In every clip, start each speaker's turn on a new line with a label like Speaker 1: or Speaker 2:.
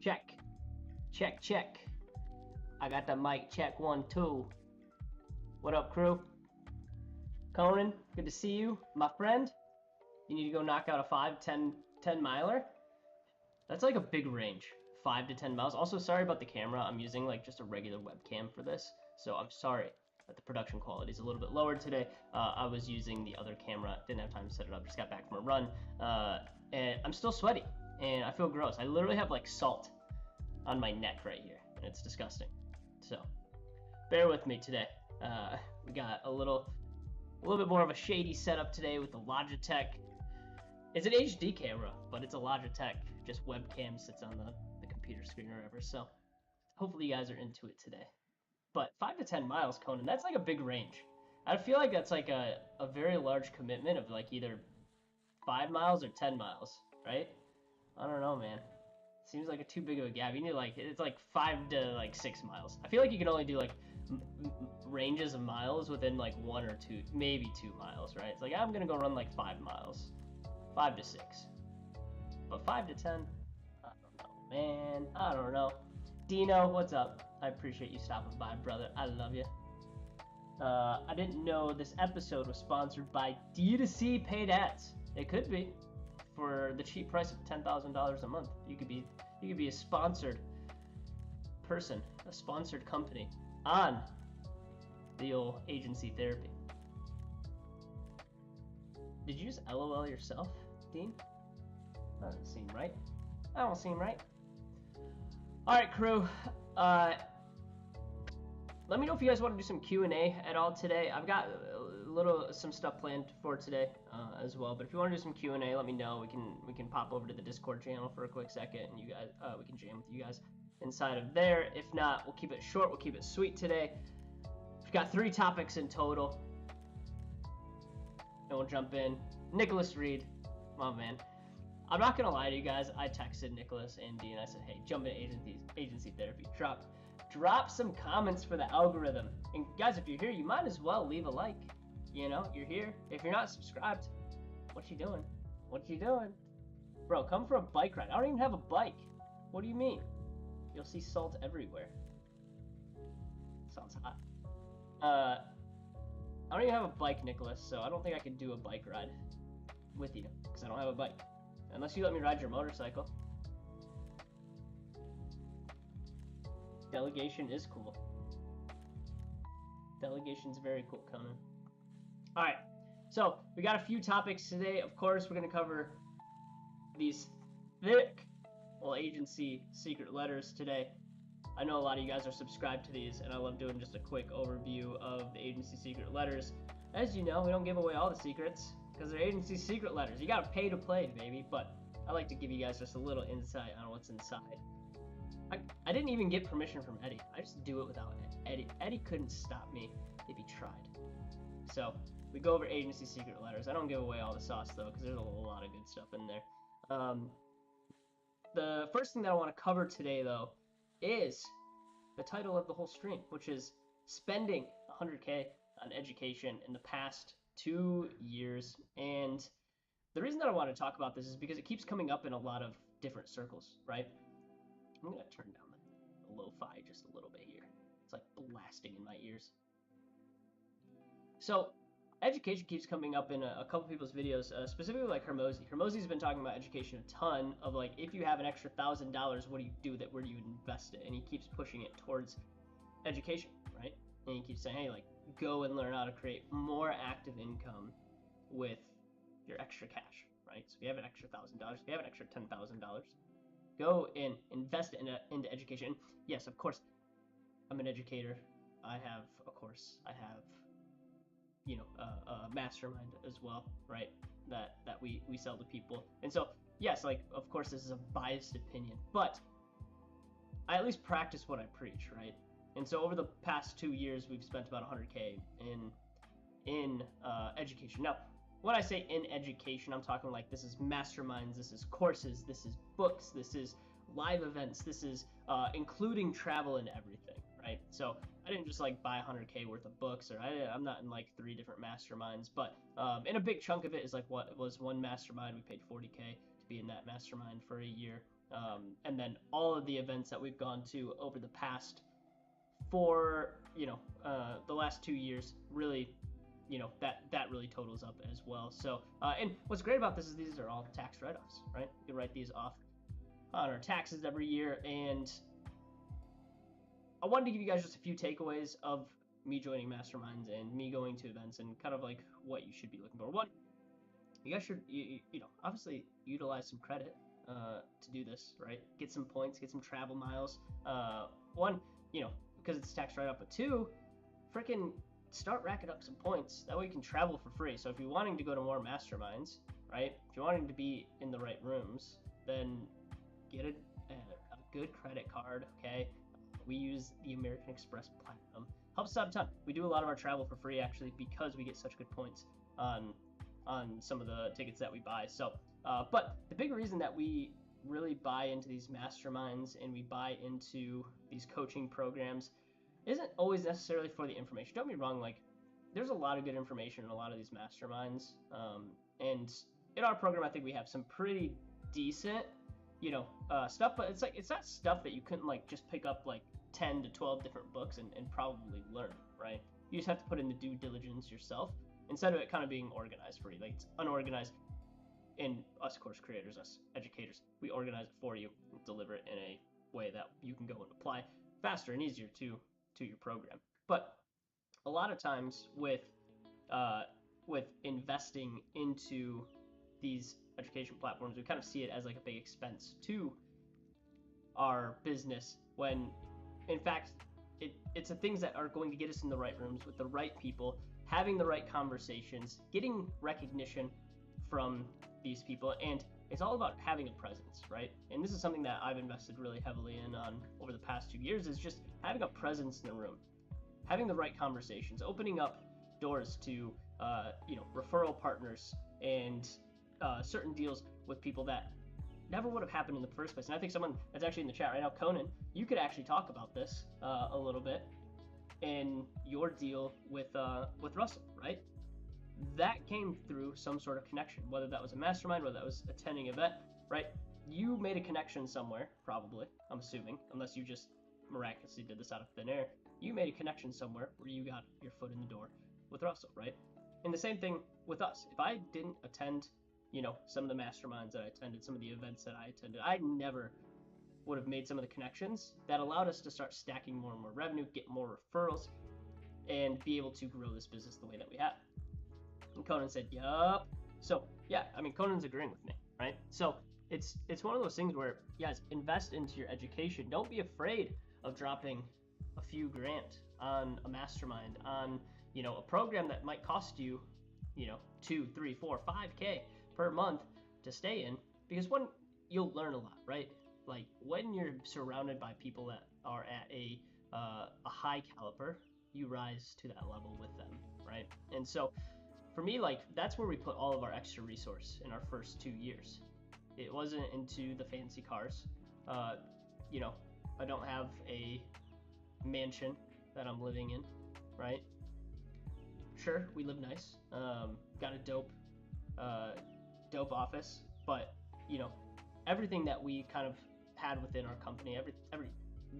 Speaker 1: Check. Check, check. I got the mic check 1, 2. What up, crew? Conan, good to see you. My friend, you need to go knock out a 5, 10 miler. That's like a big range. 5 to 10 miles. Also, sorry about the camera. I'm using like just a regular webcam for this. So I'm sorry that the production quality is a little bit lower today. I was using the other camera. Didn't have time to set it up. Just got back from a run. And I'm still sweaty. And I feel gross. I literally have like salt on my neck right here. And it's disgusting. So bear with me today. We got a little bit more of a shady setup today with the Logitech. It's an HD camera, but it's a Logitech. Just webcam sits on the computer screen or whatever. So hopefully you guys are into it today. But 5 to 10 miles, Conan, that's like a big range. I feel like that's like a very large commitment of like either 5 miles or 10 miles, right? I don't know, man. Seems like too big of a gap. You need like, it's like 5 to like 6 miles. I feel like you can only do like ranges of miles within like 1 or 2, maybe 2 miles, right? It's like, I'm gonna go run like 5 miles, 5 to 6. But 5 to 10, I don't know, man. I don't know. Dino, what's up? I appreciate you stopping by, brother. I love you. I didn't know this episode was sponsored by D2C paid ads. It could be. For the cheap price of $10,000 a month, you could be a sponsored person, a sponsored company on the old agency therapy. Did you just LOL yourself, Dean? That doesn't seem right. That don't seem right. All right, crew. Let me know if you guys want to do some Q&A at all today. I've got some stuff planned for today as well. But if you want to do some Q&A, let me know. We can pop over to the Discord channel for a quick second, and you guys we can jam with you guys inside of there. If not, we'll keep it short. We'll keep it sweet today. We've got 3 topics in total, and we'll jump in. Nicholas Reed, my man. I'm not gonna lie to you guys. I texted Nicholas and Dean. I said, "Hey, jump into agency therapy. Drop some comments for the algorithm. And guys, if you're here, you might as well leave a like. You know, you're here. If you're not subscribed, what you doing? What you doing? Bro, come for a bike ride. I don't even have a bike. What do you mean? You'll see salt everywhere. Sounds hot. I don't even have a bike, Nicholas, so I don't think I can do a bike ride with you, because I don't have a bike. Unless you let me ride your motorcycle. Delegation is cool. Delegation's very cool, Conan. Alright, so we got a few topics today. Of course, we're going to cover these thick agency secret letters today. I know a lot of you guys are subscribed to these, and I love doing just a quick overview of the agency secret letters. As you know, we don't give away all the secrets, because they're agency secret letters. You got to pay to play, baby, but I like to give you guys just a little insight on what's inside. I didn't even get permission from Eddie. I just do it without Eddie. Eddie couldn't stop me if he tried. So we go over agency secret letters. I don't give away all the sauce though, because there's a lot of good stuff in there. The first thing that I want to cover today though is the title of the whole stream, which is spending 100K on education in the past 2 years. And the reason that I want to talk about this is because it keeps coming up in a lot of different circles, right? I'm going to turn down the lo-fi just a little bit here. It's like blasting in my ears. So, education keeps coming up in a couple people's videos, specifically like Hermosi. Hermosi's been talking about education a ton of like, if you have an extra $1,000, what do you do with it? Where do you invest it? And he keeps pushing it towards education, right? And he keeps saying, hey, like, go and learn how to create more active income with your extra cash, right? So if you have an extra $1,000, if you have an extra $10,000, go and invest it into education. Yes, of course, I'm an educator. I have, you know, a mastermind as well, right? That we sell to people. And so, yes, like, of course, this is a biased opinion, but I at least practice what I preach, right? And so over the past 2 years, we've spent about 100K in education. Now, when I say in education, I'm talking like this is masterminds, this is courses, this is books, this is live events, this is including travel and everything, right? So I didn't just like buy 100K worth of books, or I'm not in like 3 different masterminds, but and a big chunk of it is like what was one mastermind we paid 40K to to be in that mastermind for a year. And then all of the events that we've gone to over the past the last 2 years, really, that really totals up as well. So, and what's great about this is these are all tax write-offs, right? You can write these off on our taxes every year. And I wanted to give you guys just a few takeaways of me joining masterminds and me going to events and kind of like what you should be looking for. One, you guys should, obviously utilize some credit to do this, right? Get some points, get some travel miles. One, because it's tax write-off, but two, freaking start racking up some points. That way you can travel for free. So if you're wanting to go to more masterminds, right? If you're wanting to be in the right rooms, then get a good credit card, okay? We use the American Express Platinum. Helps out a ton. We do a lot of our travel for free actually because we get such good points on some of the tickets that we buy. So, but the big reason that we really buy into these masterminds and we buy into these coaching programs isn't always necessarily for the information. Don't get me wrong, like there's a lot of good information in a lot of these masterminds. And in our program, I think we have some pretty decent, stuff, but it's not stuff that you couldn't like just pick up like 10 to 12 different books and probably learn, right? You just have to put in the due diligence yourself instead of it kind of being organized for you. Like it's unorganized. And us course creators, us educators, we organize it for you and deliver it in a way that you can go and apply faster and easier to your program. But a lot of times with investing into these education platforms, we kind of see it as like a big expense to our business when in fact it's the things that are going to get us in the right rooms with the right people, having the right conversations, getting recognition from these people, and it's all about having a presence, right? And this is something that I've invested really heavily in on over the past 2 years, is just having a presence in the room, having the right conversations, opening up doors to referral partners and certain deals with people that never would have happened in the first place. And I think someone that's actually in the chat right now, Conan, you could actually talk about this a little bit in your deal with Russell, right? That came through some sort of connection, whether that was a mastermind, whether that was attending an event, right? You made a connection somewhere, probably, I'm assuming, unless you just miraculously did this out of thin air. You made a connection somewhere where you got your foot in the door with Russell, right? And the same thing with us. If I didn't attend, some of the masterminds that I attended, some of the events that I attended, I never would have made some of the connections that allowed us to start stacking more and more revenue, get more referrals, and be able to grow this business the way that we have. And Conan said, yup. So yeah, I mean, Conan's agreeing with me, right? So it's one of those things where, guys, invest into your education. Don't be afraid of dropping a few grand on a mastermind, on, a program that might cost you, 2, 3, 4, 5K per month to stay in, because one, you'll learn a lot, right? Like when you're surrounded by people that are at a high caliber, you rise to that level with them, right? And so for me, like that's where we put all of our extra resource in our first 2 years. It wasn't into the fancy cars. I don't have a mansion that I'm living in, right? Sure, we live nice. Got a dope office, but everything that we kind of had within our company, every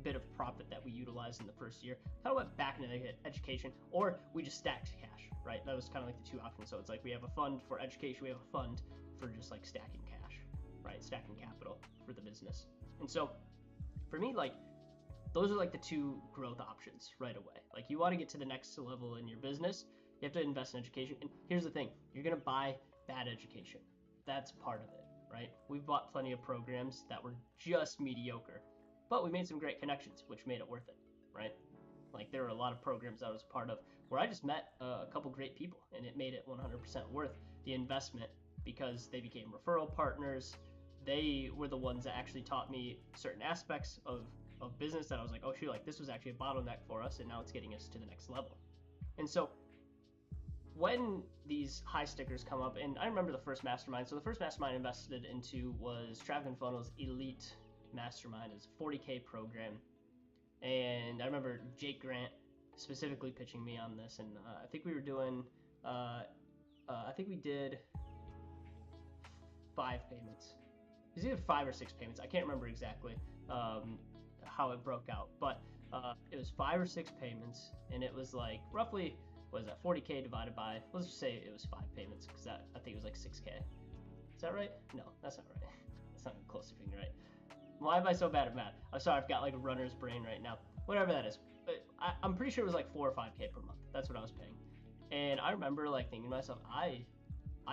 Speaker 1: bit of profit that we utilized in the first year kind of went back into education, or we just stacked cash, right? That was kind of like the two options. So it's like we have a fund for education, we have a fund for just like stacking cash, right? Stacking capital for the business. And so for me, like those are like the two growth options right away. Like you want to get to the next level in your business, you have to invest in education. And here's the thing, you're going to buy bad education. That's part of it, right? We've bought plenty of programs that were just mediocre, but we made some great connections, which made it worth it, right? Like there were a lot of programs I was a part of where I just met a couple great people, and it made it 100% worth the investment because they became referral partners. They were the ones that actually taught me certain aspects of business that I was like, oh shoot, like this was actually a bottleneck for us, and now it's getting us to the next level. And so when these high stickers come up, and I remember the first mastermind. So the first mastermind I invested into was Traffic and Funnels Elite Mastermind. It's a 40K program. And I remember Jake Grant specifically pitching me on this. And I think we were doing, I think we did 5 payments. was either 5 or 6 payments. I can't remember exactly how it broke out, but it was 5 or 6 payments, and it was like roughly, what is that, 40K divided by, let's just say it was 5 payments, because I think it was like 6K. Is that right? No, that's not right. That's not close to being right. Why am I so bad at math? I'm sorry, I've got like a runner's brain right now. Whatever that is. But I'm pretty sure it was like 4 or 5K per month. That's what I was paying. And I remember like thinking to myself, I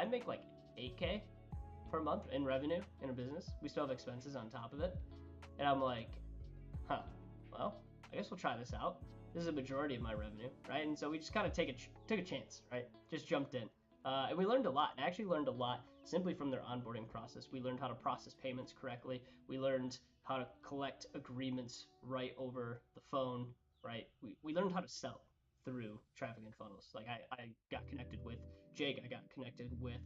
Speaker 1: make like 8K per month in revenue in a business. We still have expenses on top of it. And I'm like, well, I guess we'll try this out. This is a majority of my revenue, right? And so we just kind of took a chance, right? Just jumped in. And we learned a lot. I actually learned a lot simply from their onboarding process. We learned how to process payments correctly. We learned how to collect agreements right over the phone, right? We learned how to sell through traffic and funnels. Like I got connected with Jake. I got connected with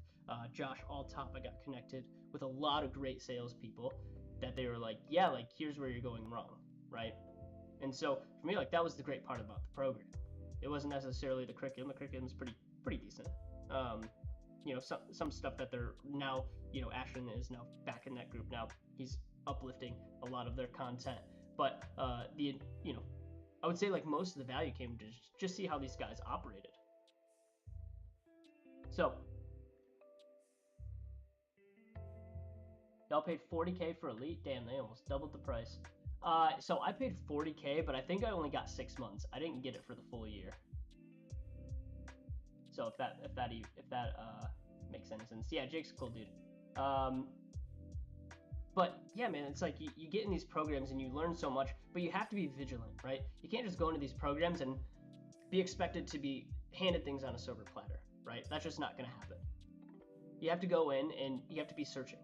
Speaker 1: Josh Alltop. I got connected with a lot of great salespeople that they were like, yeah, like here's where you're going wrong, right? And so for me, like that was the great part about the program. It wasn't necessarily the curriculum. The curriculum's pretty decent. You know, some stuff that they're now, you know, Ashton is now back in that group now. He's uplifting a lot of their content, but you know, I would say like most of the value came to just see how these guys operated. So y'all paid 40K for Elite. Damn, they almost doubled the price. So I paid 40K, but I think I only got 6 months. I didn't get it for the full year. So if that makes any sense. Yeah, Jake's a cool dude. But yeah, man, it's like you get in these programs and you learn so much, but you have to be vigilant, right? You can't just go into these programs and be expected to be handed things on a silver platter, right? That's just not going to happen. You have to go in and you have to be searching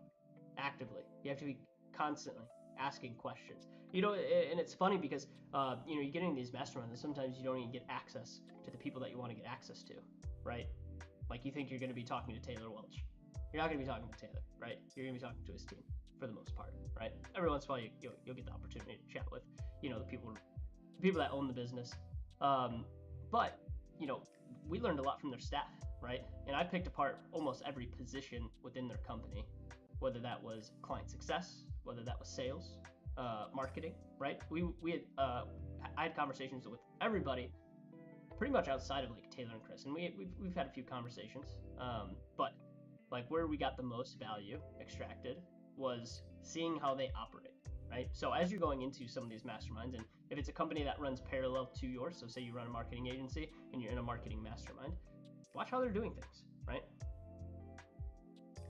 Speaker 1: actively. You have to be constantly asking questions. You know, and it's funny because, you know, you get into these masterminds and sometimes you don't even get access to the people that you want to get access to, right? Like you think you're going to be talking to Taylor Welch. You're not going to be talking to Taylor, right? You're going to be talking to his team for the most part, right? Every once in a while you'll get the opportunity to chat with, you know, the people that own the business. But, you know, we learned a lot from their staff, right? And I picked apart almost every position within their company, whether that was client success, whether that was sales, marketing, right? I had conversations with everybody pretty much outside of like Taylor and Chris, and we've had a few conversations, but like where we got the most value extracted was seeing how they operate, right? So as you're going into some of these masterminds, and if it's a company that runs parallel to yours, so say you run a marketing agency and you're in a marketing mastermind, watch how they're doing things, right?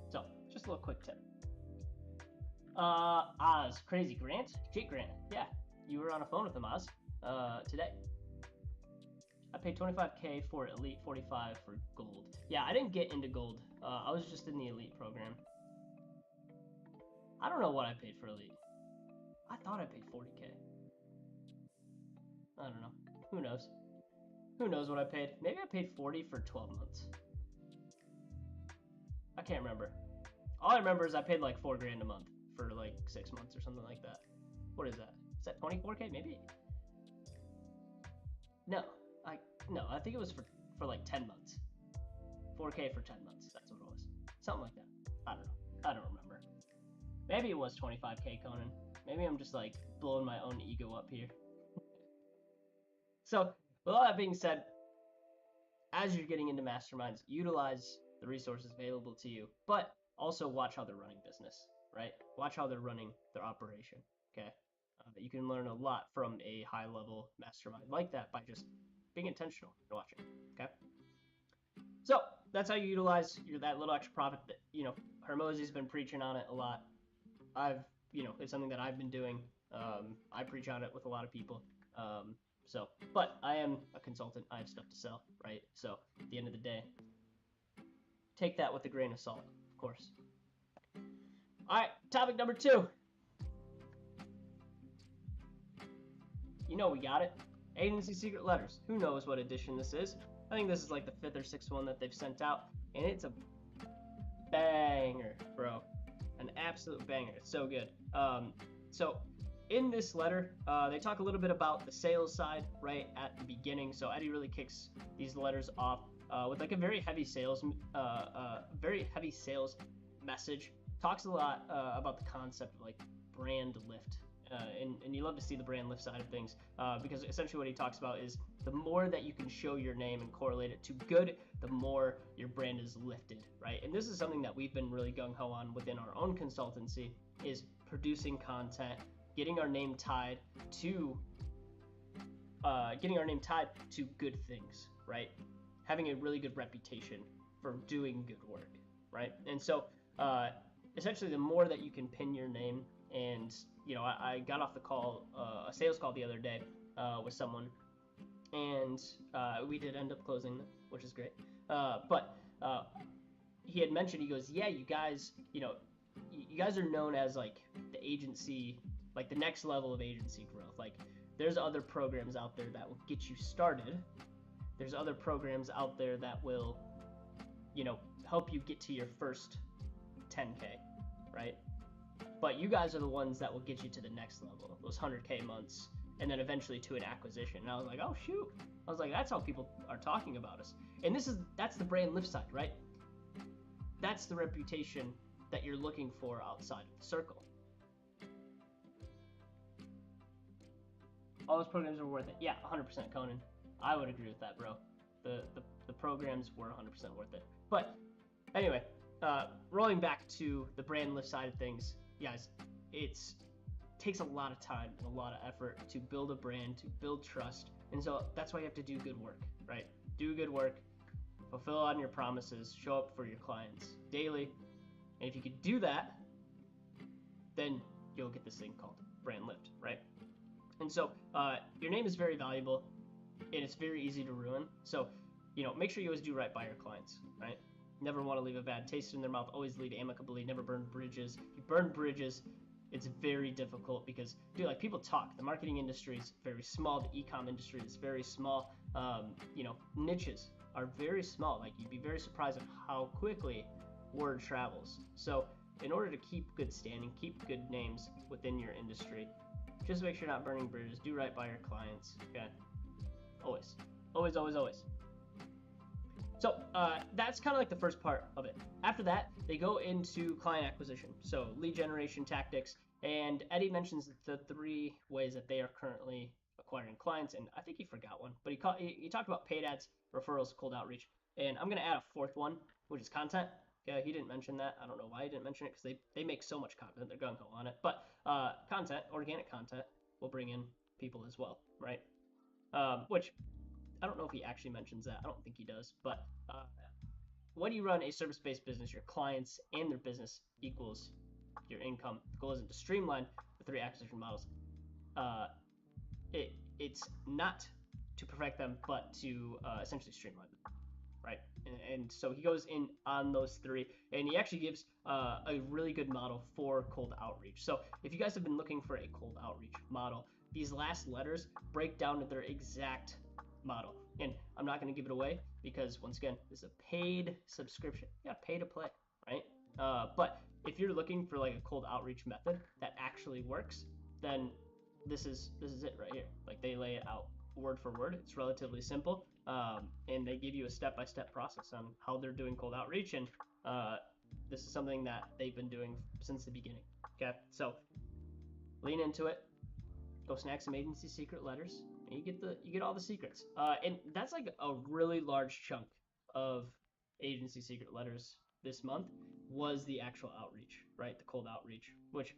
Speaker 1: So just a little quick tip. Oz, crazy Grant, Jake Grant, yeah, you were on a phone with him, Oz, today. I paid 25K for Elite, 45 for Gold. Yeah, I didn't get into Gold. I was just in the Elite program. I don't know what I paid for Elite. I thought I paid 40K. I don't know. Who knows? Who knows what I paid? Maybe I paid 40 for 12 months. I can't remember. All I remember is I paid like 4 grand a month for like 6 months or something like that. What is that? Is that 24K? Maybe? No, I think it was for like 10 months. 4K for 10 months. That's what it was. Something like that. I don't know. I don't remember. Maybe it was 25K, Conan. Maybe I'm just like blowing my own ego up here. So, with all that being said, as you're getting into masterminds, utilize the resources available to you, but also watch how they're running business, right? Watch how they're running their operation, okay? You can learn a lot from a high-level mastermind like that by just being intentional and watching, okay? So that's how you utilize that little extra profit. That, you know, Hermosi's been preaching on it a lot. It's something that I've been doing. I preach on it with a lot of people. But I am a consultant. I have stuff to sell, right? So at the end of the day, take that with a grain of salt, of course. All right, topic number 2. You know we got it. Agency secret letters. Who knows what edition this is? I think this is like the 5th or 6th one that they've sent out, and it's a banger, bro. An absolute banger. It's so good. So in this letter, they talk a little bit about the sales side right at the beginning. So Eddie really kicks these letters off with like a very heavy sales message. talks a lot about the concept of like brand lift. And you love to see the brand lift side of things because essentially what he talks about is the more that you can show your name and correlate it to good, the more your brand is lifted, right? And this is something that we've been really gung-ho on within our own consultancy, is producing content, getting our name tied to good things, right? Having a really good reputation for doing good work, right? And so essentially the more that you can pin your name, and you know, I got off the call, a sales call the other day with someone, and we did end up closing them, which is great. But he had mentioned, he goes, yeah, you guys, you know, you guys are known as like the agency, like the next level of agency growth. Like there's other programs out there that will get you started. There's other programs out there that will, you know, help you get to your first 10K, right? But you guys are the ones that will get you to the next level, those 100K months, and then eventually to an acquisition. And I was like, oh shoot. I was like, that's how people are talking about us. And that's the brand lift side, right? That's the reputation that you're looking for outside of the circle. All those programs are worth it. Yeah, 100% Conan. I would agree with that, bro. The programs were 100% worth it. But anyway, rolling back to the brand lift side of things, guys, it takes a lot of time and a lot of effort to build a brand, to build trust. And so that's why you have to do good work, right? Do good work, fulfill on your promises, show up for your clients daily. And if you could do that, then you'll get this thing called brand lift, right? And so your name is very valuable, and it's very easy to ruin. So, you know, make sure you always do right by your clients, right? Never want to leave a bad taste in their mouth. Always lead amicably. Never burn bridges. If you burn bridges, it's very difficult because, dude, like people talk. The marketing industry is very small. The e-com industry is very small. You know, niches are very small. Like you'd be very surprised at how quickly word travels. So in order to keep good standing, keep good names within your industry, just make sure you're not burning bridges. Do right by your clients. Okay. Always. Always, always, always. So that's kind of like the first part of it. After that, they go into client acquisition. So lead generation tactics. And Eddie mentions the 3 ways that they are currently acquiring clients. And I think he forgot one. But he talked about paid ads, referrals, cold outreach. And I'm going to add a 4th one, which is content. Yeah, he didn't mention that. I don't know why he didn't mention it because they make so much content. They're gung-ho on it. But content, organic content, will bring in people as well, right? Which I don't know if he actually mentions that. I don't think he does. But when you run a service-based business, your clients and their business equals your income. The goal isn't to streamline the 3 acquisition models. It's not to perfect them, but to essentially streamline them. Right, and so he goes in on those 3, and he actually gives a really good model for cold outreach. So if you guys have been looking for a cold outreach model, these last letters break down to their exact model. And I'm not going to give it away because, once again, this is a paid subscription. Yeah, pay to play, right? But if you're looking for like a cold outreach method that actually works, then this is it right here. Like they lay it out word for word. It's relatively simple, and they give you a step-by-step process on how they're doing cold outreach, and this is something that they've been doing since the beginning. Okay, so lean into it, go snag some agency secret letters, and you get all the secrets. And that's like a really large chunk of agency secret letters this month was the actual outreach, right? The cold outreach, which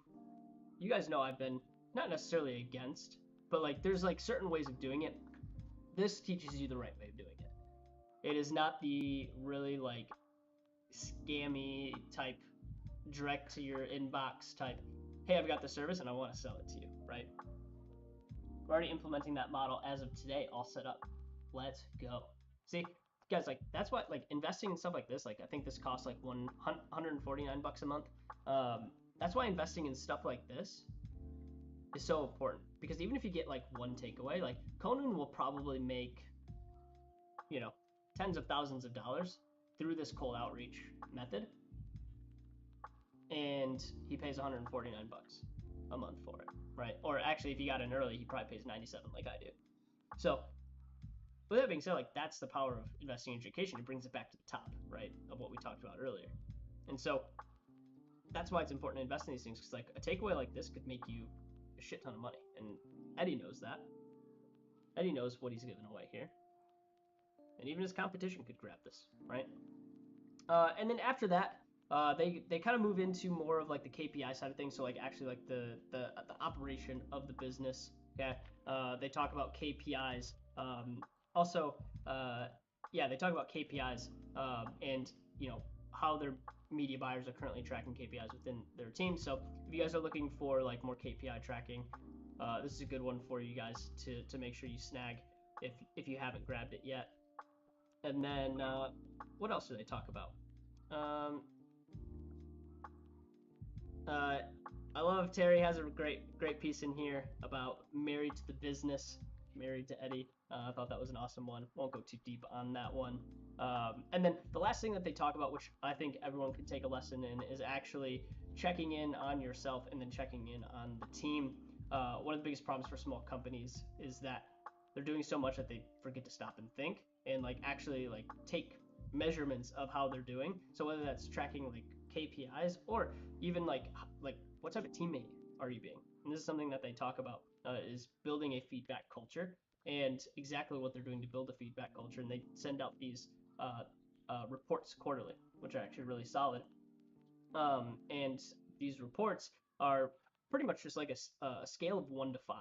Speaker 1: you guys know I've been not necessarily against, but like there's like certain ways of doing it. This teaches you the right way of doing it. It is not the really like scammy type, direct to your inbox type, hey, I've got the service and I want to sell it to you, right? We're already implementing that model as of today, all set up. Let's go. See, guys, like that's what like investing in stuff like this, like I think this costs like $149 a month. That's why investing in stuff like this is so important, because even if you get like one takeaway, like Conan will probably make, you know, tens of thousands of dollars through this cold outreach method, and he pays $149 a month for it, right? Or actually, if he got in early, he probably pays 97 like I do. So with that being said, like that's the power of investing in education. It brings it back to the top, right, of what we talked about earlier. And so that's why it's important to invest in these things, because like a takeaway like this could make you a shit ton of money, and Eddie knows that. Eddie knows what he's giving away here, and even his competition could grab this, right? And then after that, they kind of move into more of like the KPI side of things, so like actually like the operation of the business. Okay, they talk about KPIs. Also, yeah, they talk about KPIs and how their media buyers are currently tracking KPIs within their team. So if you guys are looking for like more KPI tracking, this is a good one for you guys to make sure you snag if you haven't grabbed it yet. And then what else do they talk about? I love Terry has a great piece in here about married to the business, married to Eddie. I thought that was an awesome one. Won't go too deep on that one. And then the last thing that they talk about, which I think everyone can take a lesson in, is actually checking in on yourself and then checking in on the team. One of the biggest problems for small companies is that they're doing so much that they forget to stop and think and like actually like take measurements of how they're doing. So whether that's tracking like KPIs or even like what type of teammate are you being? And this is something that they talk about is building a feedback culture and exactly what they're doing to build a feedback culture. And they send out these reports quarterly, which are actually really solid. And these reports are pretty much just like a scale of 1 to 5.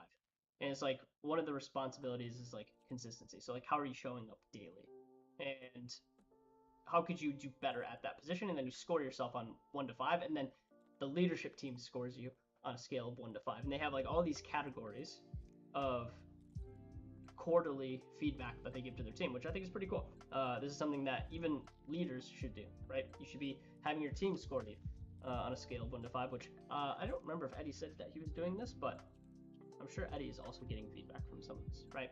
Speaker 1: And it's like one of the responsibilities is like consistency. So like how are you showing up daily? And how could you do better at that position? And then you score yourself on 1 to 5, and then the leadership team scores you on a scale of 1 to 5. And they have like all these categories of quarterly feedback that they give to their team, which I think is pretty cool. This is something that even leaders should do, right? You should be having your team score you on a scale of 1 to 5, which I don't remember if Eddie said that he was doing this, but I'm sure Eddie is also getting feedback from some of this, right?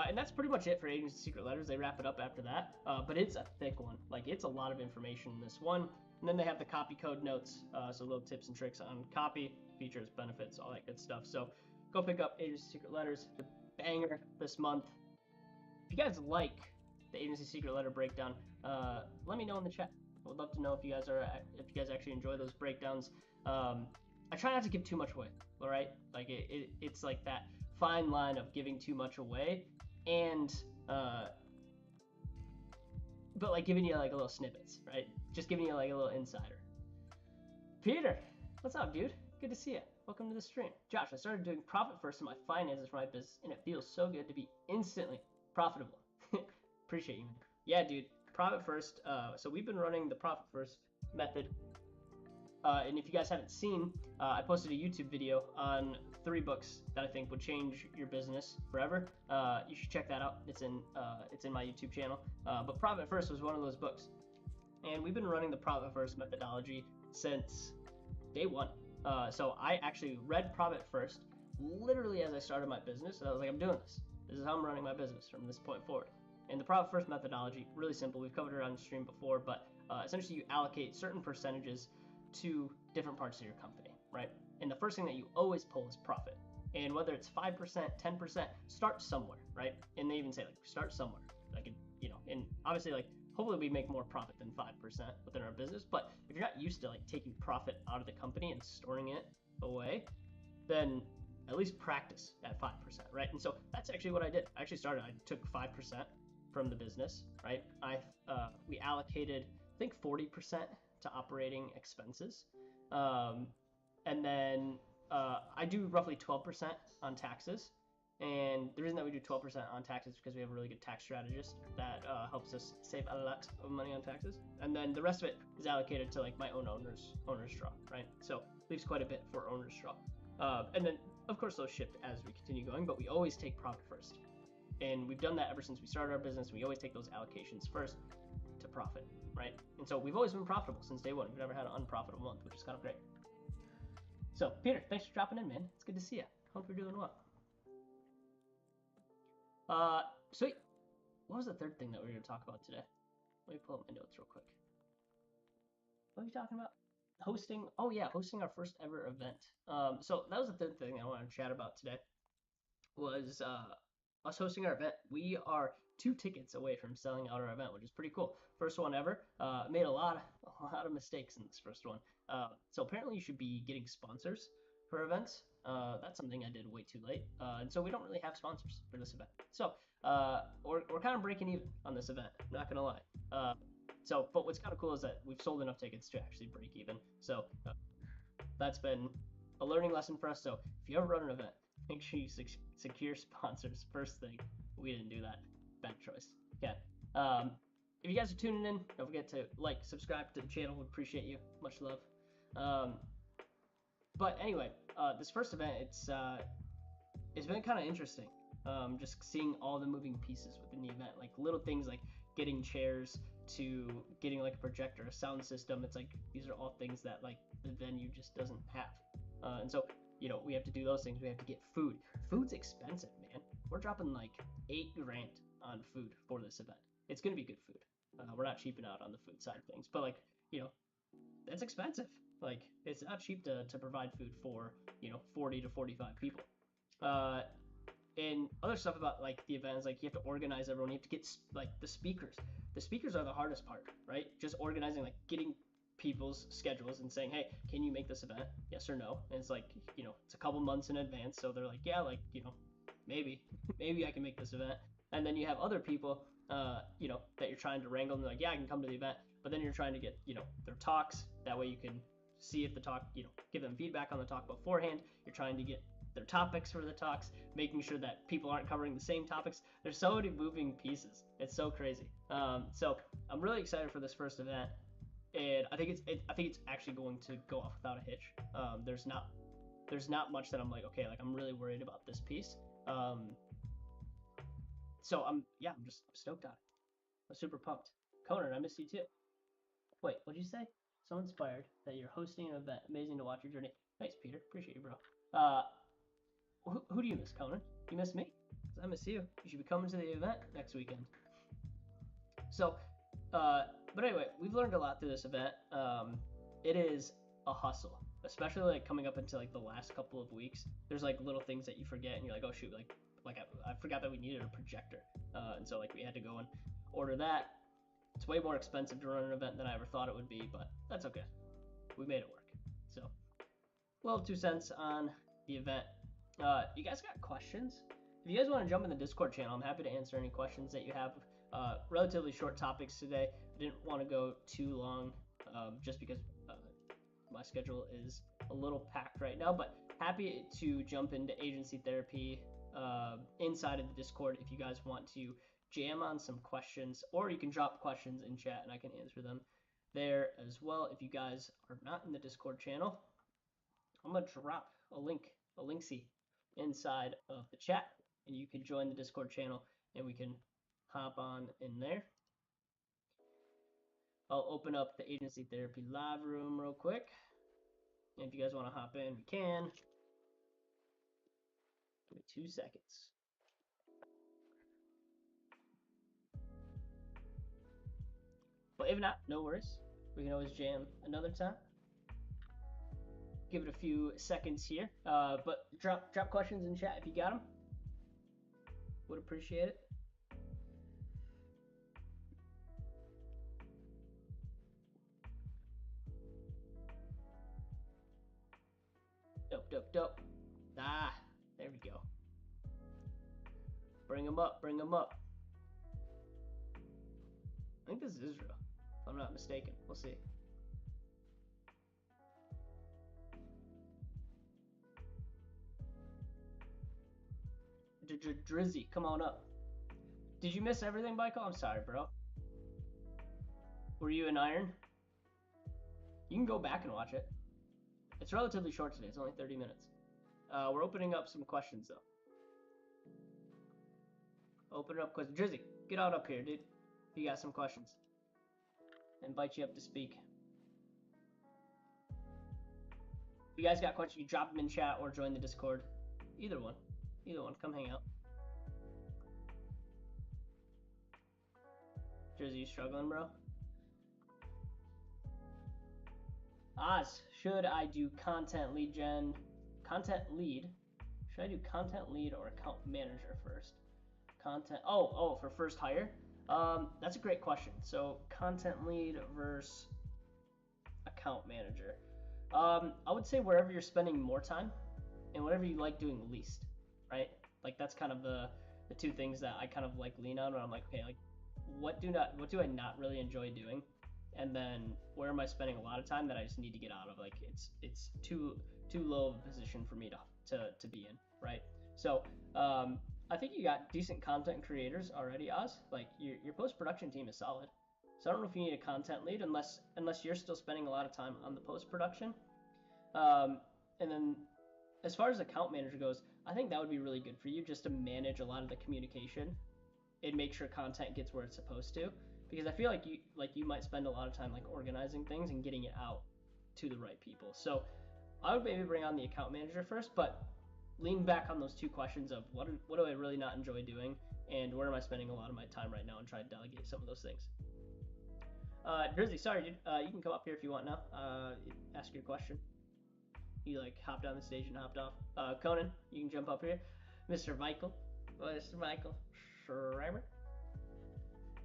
Speaker 1: And that's pretty much it for Agency Secret Letters. They wrap it up after that, but it's a thick one. Like, it's a lot of information in this one. And then they have the copy code notes, so little tips and tricks on copy, features, benefits, all that good stuff. So go pick up Agency Secret Letters, the banger this month. If you guys like the Agency Secret Letter breakdown, let me know in the chat. I would love to know if you guys actually enjoy those breakdowns. I try not to give too much away, all right? Like it's like that fine line of giving too much away and but like giving you like a little snippets, right? Just giving you like a little insider. Peter, what's up, dude? Good to see you. Welcome to the stream. Josh, I started doing profit first in my finances for my business, and it feels so good to be instantly profitable. Appreciate you, man. Yeah, dude, profit first. So we've been running the profit first method. And if you guys haven't seen, I posted a YouTube video on 3 books that I think would change your business forever. You should check that out. It's in my YouTube channel. But Profit First was one of those books, and we've been running the Profit First methodology since day 1. So I actually read Profit First literally as I started my business, and I was like, I'm doing this. This is how I'm running my business from this point forward. And the Profit First methodology, really simple. We've covered it on the stream before, but essentially you allocate certain percentages to different parts of your company, right? And the first thing that you always pull is profit. And whether it's 5%, 10%, start somewhere, right? And they even say like start somewhere. Like, and obviously like hopefully we make more profit than 5% within our business. But if you're not used to like taking profit out of the company and storing it away, then at least practice at 5%, right? And so that's actually what I did. I took 5% from the business, right? We allocated, I think 40% to operating expenses. And then I do roughly 12% on taxes. And the reason that we do 12% on taxes is because we have a really good tax strategist that helps us save a lot of money on taxes. And then the rest of it is allocated to like my own owner's draw, right? So leaves quite a bit for owner's draw. And then of course those shift as we continue going, but we always take profit first. And we've done that ever since we started our business. We always take those allocations first to profit, right? And so we've always been profitable since day 1. We've never had an unprofitable month, which is kind of great. So Peter, thanks for dropping in, man. It's good to see you. Hope you're doing well. Sweet. What was the third thing that we were going to talk about today? Let me pull up my notes real quick. What are we talking about? Hosting. Oh yeah, hosting our first ever event. So that was the third thing I wanted to chat about today. Was us hosting our event. We are 2 tickets away from selling out our event, which is pretty cool. First one ever. Made a lot of mistakes in this first one. So apparently you should be getting sponsors for events. That's something I did way too late. And so we don't really have sponsors for this event. So we're kind of breaking even on this event. I'm not gonna lie. But what's kind of cool is that we've sold enough tickets to actually break even. So that's been a learning lesson for us. So if you ever run an event, make sure you secure sponsors first thing. We didn't do that. Bad choice. Okay. If you guys are tuning in, don't forget to like, subscribe to the channel. We appreciate you. Much love. But anyway, this first event, it's been kind of interesting. Just seeing all the moving pieces within the event, like little things like getting chairs to getting like a projector, a sound system. It's like these are all things that like the venue just doesn't have. And so we have to do those things. We have to get food. Food's expensive, man. We're dropping like $8 grand on food for this event. It's gonna be good food. We're not cheaping out on the food side of things, but like that's expensive. Like it's not cheap to provide food for 40 to 45 people. And other stuff about like the event is like you have to organize everyone. You have to get like the speakers. The speakers are the hardest part, right? Just organizing, like getting people's schedules and saying, hey, can you make this event? Yes or no? And it's like it's a couple months in advance, so they're like, yeah, like maybe maybe I can make this event. And then you have other people that you're trying to wrangle, and they're like, yeah, I can come to the event. But then you're trying to get their talks. That way you can see if the talk, give them feedback on the talk beforehand. You're trying to get their topics for the talks, making sure that people aren't covering the same topics. There's so many moving pieces. It's so crazy. So I'm really excited for this first event, and I think it's actually going to go off without a hitch. There's not much that I'm like, okay, like I'm really worried about this piece. So I'm just stoked on it. I'm super pumped. Conan, I miss you too. Wait, what'd you say? So inspired that you're hosting an event. Amazing to watch your journey. Thanks, Peter. Appreciate you, bro. Who do you miss, Conan? You miss me? 'Cause I miss you. You should be coming to the event next weekend. So, but anyway, we've learned a lot through this event. It is a hustle, especially like coming up into like the last couple of weeks. There's like little things that you forget, and you're like, oh shoot, like I forgot that we needed a projector, and so like we had to go and order that. It's way more expensive to run an event than I ever thought it would be, but that's okay. We made it work. So, well, 2 cents on the event. You guys got questions? If you guys want to jump in the Discord channel, I'm happy to answer any questions that you have. Relatively short topics today. I didn't want to go too long, just because my schedule is a little packed right now, but happy to jump into agency therapy inside of the Discord if you guys want to jam on some questions, or you can drop questions in chat and I can answer them there as well. If you guys are not in the Discord channel, I'm gonna drop a linksy inside of the chat, and you can join the Discord channel and we can hop on in there. I'll open up the agency therapy live room real quick, and if you guys want to hop in, we can. Give me 2 seconds. But if not, no worries. We can always jam another time. Give it a few seconds here. But drop questions in chat if you got them. Would appreciate it. Dope. Ah, there we go. Bring them up. I think this is Israel, if I'm not mistaken. We'll see. Drizzy, come on up. Did you miss everything, Michael? I'm sorry, bro. Were you in Iron? You can go back and watch it. It's relatively short today. It's only 30 minutes. We're opening up some questions, though. Open up questions. Drizzy, get on up here, dude. You got some questions. Invite you up to speak. If you guys got questions, you drop them in chat or join the Discord. Either one. Come hang out. Drizzy, you struggling, bro? Oz, should I do content lead gen? Content lead? Should I do content lead or account manager first? Content, oh, for first hire? That's a great question. So content lead versus account manager. I would say wherever you're spending more time and whatever you like doing least, right? Like that's kind of the two things that I kind of like lean on when I'm like, okay, like what do I not really enjoy doing? And then where am I spending a lot of time that I just need to get out of? Like it's too low of a position for me to be in, right? So I think you got decent content creators already, Oz. Like your post production team is solid. So I don't know if you need a content lead unless you're still spending a lot of time on the post production. Um, and then as far as account manager goes, I think that would be really good for you just to manage a lot of the communication and make sure content gets where it's supposed to. Because I feel like you might spend a lot of time like organizing things and getting it out to the right people. So I would maybe bring on the account manager first, but lean back on those two questions of what do I really not enjoy doing and where am I spending a lot of my time right now and try to delegate some of those things. Drizzy, sorry, dude. You can come up here if you want now. Ask your question. He like hopped on the stage and hopped off. Conan, you can jump up here. Mr. Michael, Mr. Michael Schreiber,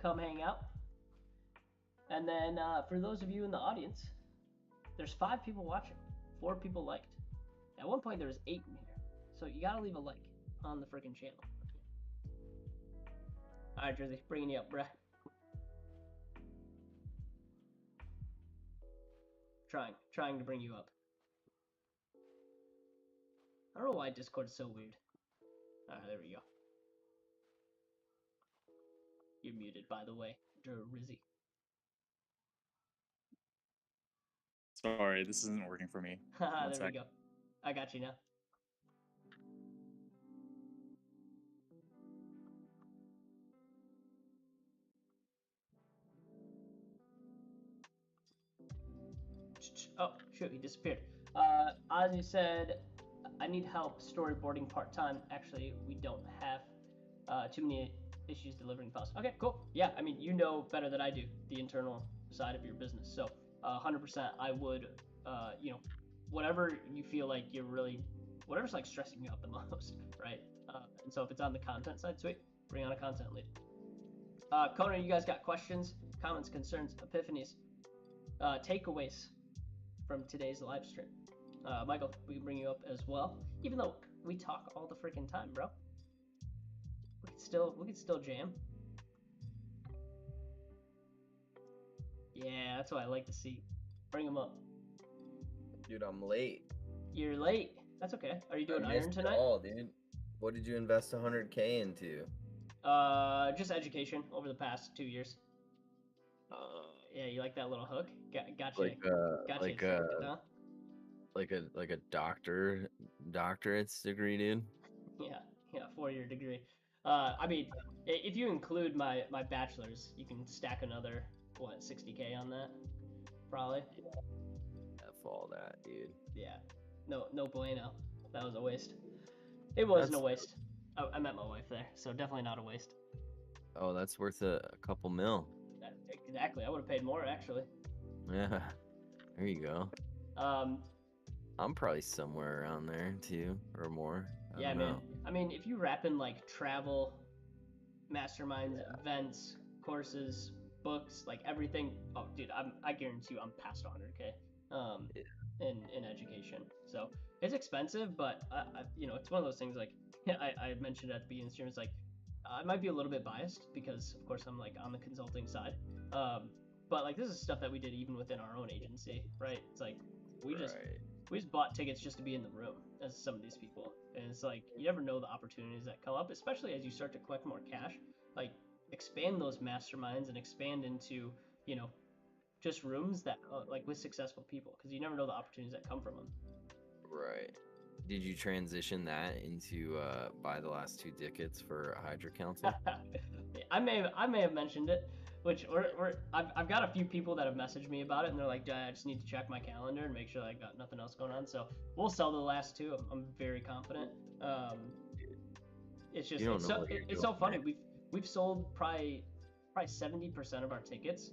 Speaker 1: come hang out. And then for those of you in the audience, there's 5 people watching, 4 people liked. At one point there was 8 in here, so you gotta leave a like on the freaking channel. All right, Drizzy, bringing you up, bruh. Trying to bring you up. I don't know why Discord is so weird. All right, there we go. You're muted, by the way, Drizzy.
Speaker 2: Sorry, this isn't working for me.
Speaker 1: There we go. I got you now. Oh, shoot, he disappeared. Ozzy said, I need help storyboarding part-time. Actually, we don't have too many issues delivering posts. Okay, cool. Yeah, I mean, you know better than I do the internal side of your business. So 100% I would, whatever you feel like you're really, whatever's like stressing you out the most, right? And so if it's on the content side, sweet, bring on a content lead. Conan, you guys got questions, comments, concerns, epiphanies, takeaways from today's live stream? Michael, we can bring you up as well. Even though we talk all the freaking time, bro, we could still jam. Yeah, that's what I like to see. Bring them up.
Speaker 3: Dude, I'm late.
Speaker 1: You're late. That's okay. Are you doing iron tonight?
Speaker 3: All, dude. What did you invest 100K into?
Speaker 1: Just education over the past 2 years. Yeah, you like that little hook? Gotcha.
Speaker 3: Like a doctorate's degree, dude.
Speaker 1: Yeah, 4-year degree. I mean, if you include my bachelor's, you can stack another 60K on that, probably.
Speaker 3: F all that, dude.
Speaker 1: Yeah, no bueno. That was a waste. It wasn't a waste. I met my wife there, so definitely not a waste.
Speaker 3: Oh, that's worth a couple mil.
Speaker 1: Exactly. I would have paid more, actually.
Speaker 3: Yeah. There you go. I'm probably somewhere around there too, or more.
Speaker 1: Yeah, man. I mean, if you wrap in like travel, masterminds, events, courses, books, like everything. Oh, dude, I guarantee you, I'm past 100K. In education. So it's expensive, but it's one of those things. Like I mentioned at the beginning of the stream, it's like I might be a little bit biased because, of course, I'm like on the consulting side. But like this is stuff that we did even within our own agency, right? It's like we just bought tickets just to be in the room as some of these people, and it's like you never know the opportunities that come up, especially as you start to collect more cash. Like expand those masterminds and expand into just rooms that like with successful people, because you never know the opportunities that come from them.
Speaker 3: Right. Did you transition that into buy the last 2 tickets for Hydra Council?
Speaker 1: I may have mentioned it, which I've got a few people that have messaged me about it, and they're like, I just need to check my calendar and make sure I got nothing else going on. So we'll sell the last 2. I'm very confident. It's just it's so funny. We've sold probably 70% of our tickets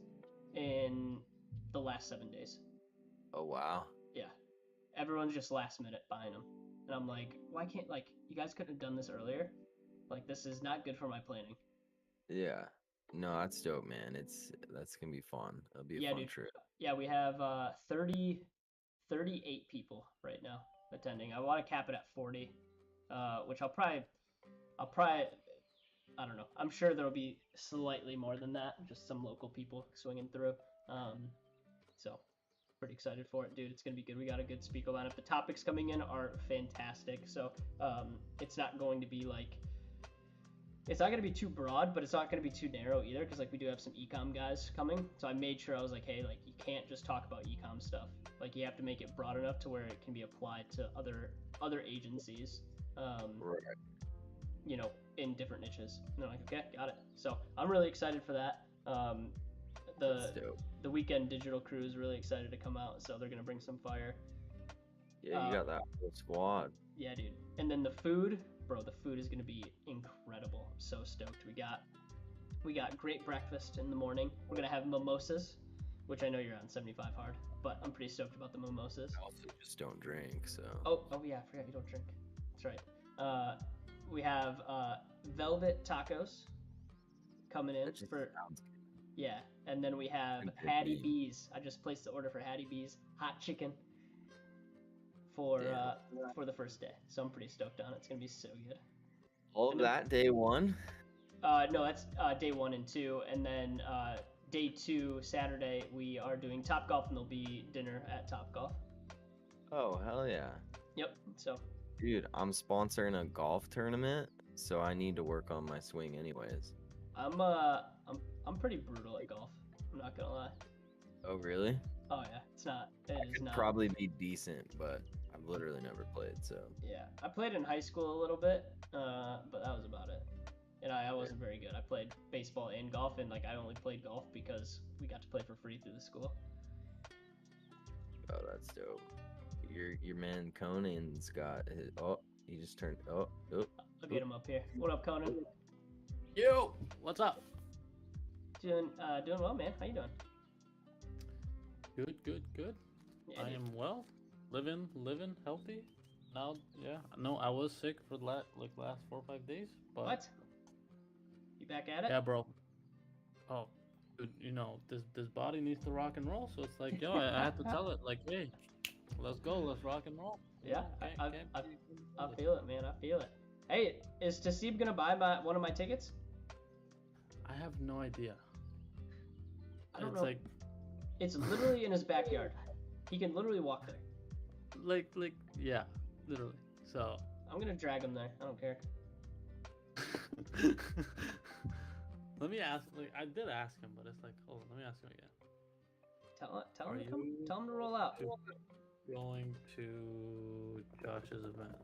Speaker 1: in the last 7 days.
Speaker 3: Oh wow.
Speaker 1: Yeah, everyone's just last minute buying them, and I'm like, why can't you guys couldn't have done this earlier? Like this is not good for my planning.
Speaker 3: Yeah. No, that's dope, man. That's gonna be fun. It'll be a fun trip.
Speaker 1: Yeah, we have 30 38 people right now attending. I want to cap it at 40, which I'll probably, I don't know. I'm sure there'll be slightly more than that, just some local people swinging through. So pretty excited for it, dude. It's gonna be good. We got a good speaker lineup. The topics coming in are fantastic. So it's not going to be like, it's not going to be too broad, but it's not going to be too narrow either, because like we do have some ecom guys coming. So I made sure I was like, hey, like you can't just talk about ecom stuff. Like you have to make it broad enough to where it can be applied to other agencies.
Speaker 3: Right.
Speaker 1: You know, in different niches. And they're like, okay, got it. So I'm really excited for that. The weekend digital crew is really excited to come out, so they're gonna bring some fire.
Speaker 3: Yeah, you got that whole squad.
Speaker 1: Yeah, dude. And then the food, bro. The food is gonna be incredible. I'm so stoked. We got great breakfast in the morning. We're gonna have mimosas, which I know you're on 75 hard, but I'm pretty stoked about the mimosas.
Speaker 3: I also just don't drink, so.
Speaker 1: Oh yeah, I forgot you don't drink. That's right. We have velvet tacos coming in for. Yeah, and then we have Hattie B's. I just placed the order for Hattie B's hot chicken for the first day, so I'm pretty stoked on it. It's gonna be so good.
Speaker 3: All of that day one?
Speaker 1: No, that's day 1 and 2, and then day 2 Saturday we are doing Top Golf, and there'll be dinner at Top Golf.
Speaker 3: Oh hell yeah!
Speaker 1: Yep. So.
Speaker 3: Dude, I'm sponsoring a golf tournament, so I need to work on my swing anyways.
Speaker 1: I'm pretty brutal at golf. I'm not gonna lie.
Speaker 3: Oh really?
Speaker 1: Oh yeah, it's not.
Speaker 3: I could probably be decent, but I've literally never played. So
Speaker 1: yeah, I played in high school a little bit, but that was about it. And I wasn't very good. I played baseball and golf, and like I only played golf because we got to play for free through the school.
Speaker 3: Oh, that's dope. Your man Conan's got his. Oh, he just turned. Oh.
Speaker 1: I'll get him up here. What up, Conan?
Speaker 2: Yo, what's up?
Speaker 1: Doing well, man. How you doing?
Speaker 2: Good.
Speaker 1: Yeah,
Speaker 2: I am well, living healthy. Now, yeah. No, I was sick for the last 4 or 5 days. But
Speaker 1: what? You back at it?
Speaker 2: Yeah, bro. Oh, dude, you know this body needs to rock and roll. So it's like, yo, I had to tell it, like, hey, let's go, let's rock and roll.
Speaker 1: Yeah, I feel it, man. I feel it. Hey, is Tasib gonna buy one of my tickets?
Speaker 2: I have no idea.
Speaker 1: I don't know. It's literally in his backyard. He can literally walk there.
Speaker 2: Like, yeah, literally. So
Speaker 1: I'm gonna drag him there. I don't care.
Speaker 2: Let me ask. Like, I did ask him, but it's like, hold on. Let me ask him again.
Speaker 1: Tell him to come. Tell him to roll out.
Speaker 2: Going to Josh's event.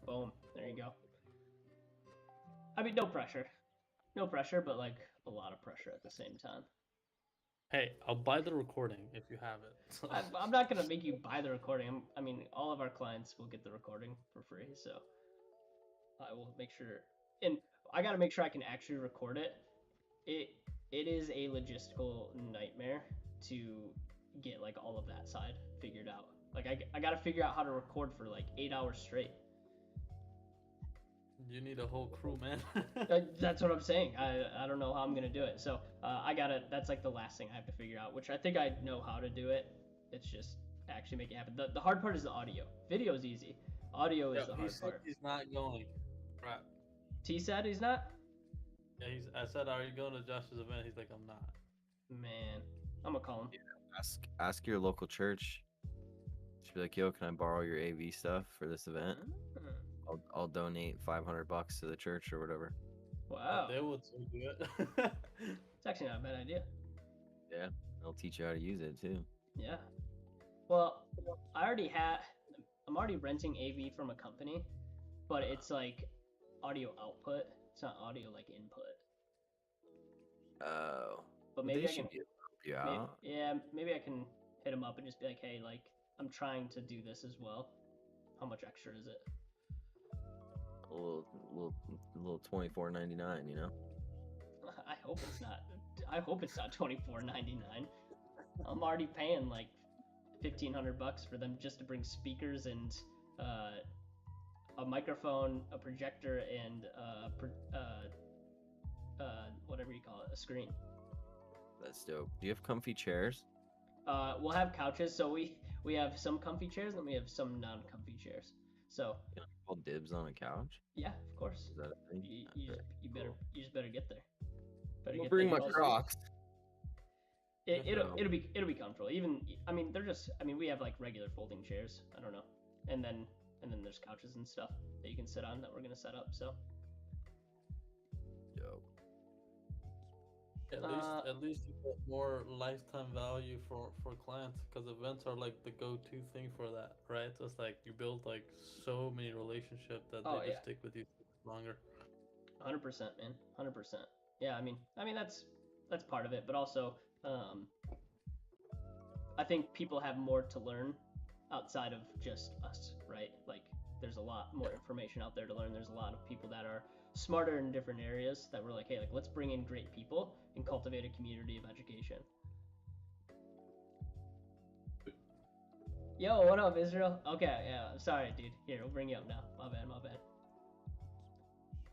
Speaker 1: Boom. There you go. I mean, no pressure. No pressure, but like a lot of pressure at the same time.
Speaker 2: Hey, I'll buy the recording if you have it.
Speaker 1: I'm not gonna make you buy the recording. I mean, all of our clients will get the recording for free, so I will make sure. And I gotta make sure I can actually record it. It is a logistical nightmare to get like all of that side figured out. Like I gotta figure out how to record for like 8 hours straight.
Speaker 2: You need a whole crew, man.
Speaker 1: That's what I'm saying. I don't know how I'm gonna do it. So that's like the last thing I have to figure out, which I think I know how to do it. It's just actually make it happen. The hard part is the audio. Video is easy. Audio is the hard part.
Speaker 2: He's not going. Right.
Speaker 1: T said he's not?
Speaker 2: Yeah, I said, are you going to Josh's event? He's like, I'm not.
Speaker 1: Man, I'm gonna call him.
Speaker 3: Yeah, ask your local church. Just be like, yo, can I borrow your AV stuff for this event? I'll donate $500 to the church or whatever.
Speaker 1: Wow.
Speaker 2: They would so do it.
Speaker 1: It's actually not a bad idea.
Speaker 3: Yeah, they'll teach you how to use it too.
Speaker 1: Yeah. Well, I'm already renting AV from a company, but it's like audio output. It's not audio like input.
Speaker 3: Oh.
Speaker 1: But maybe
Speaker 3: they
Speaker 1: I can.
Speaker 3: Yeah.
Speaker 1: Maybe I can hit them up and just be like, hey, like I'm trying to do this as well. How much extra is it?
Speaker 3: A little $24.99, you know.
Speaker 1: I hope it's not. I hope it's not $24.99. I'm already paying like $1,500 for them just to bring speakers and a microphone, a projector, and whatever you call it, a screen.
Speaker 3: That's dope. Do you have comfy chairs?
Speaker 1: We'll have couches, so we have some comfy chairs and we have some non-comfy chairs. So
Speaker 3: Call dibs on a couch.
Speaker 1: yeah, of course.
Speaker 3: Is that a thing?
Speaker 1: You just better get there. Better
Speaker 3: I'll
Speaker 1: get
Speaker 3: bring
Speaker 1: there.
Speaker 3: my Crocs.
Speaker 1: It'll be comfortable. Even I mean they're just we have like regular folding chairs. I don't know, and then there's couches and stuff that you can sit on that we're gonna set up. So
Speaker 3: Yo.
Speaker 2: At least you get more lifetime value for clients, because events are like the go-to thing for that, right? So it's like you build like so many relationships that they just stick with you longer.
Speaker 1: 100%, man. 100%. Yeah, I mean that's part of it, but also I think people have more to learn outside of just us, right? Like there's a lot more information out there to learn. There's a lot of people that are smarter in different areas that we're like, hey, like let's bring in great people and cultivate a community of education. Yo, what up, Israel? Okay, yeah, I'm sorry, dude. Here, we'll bring you up now. My bad.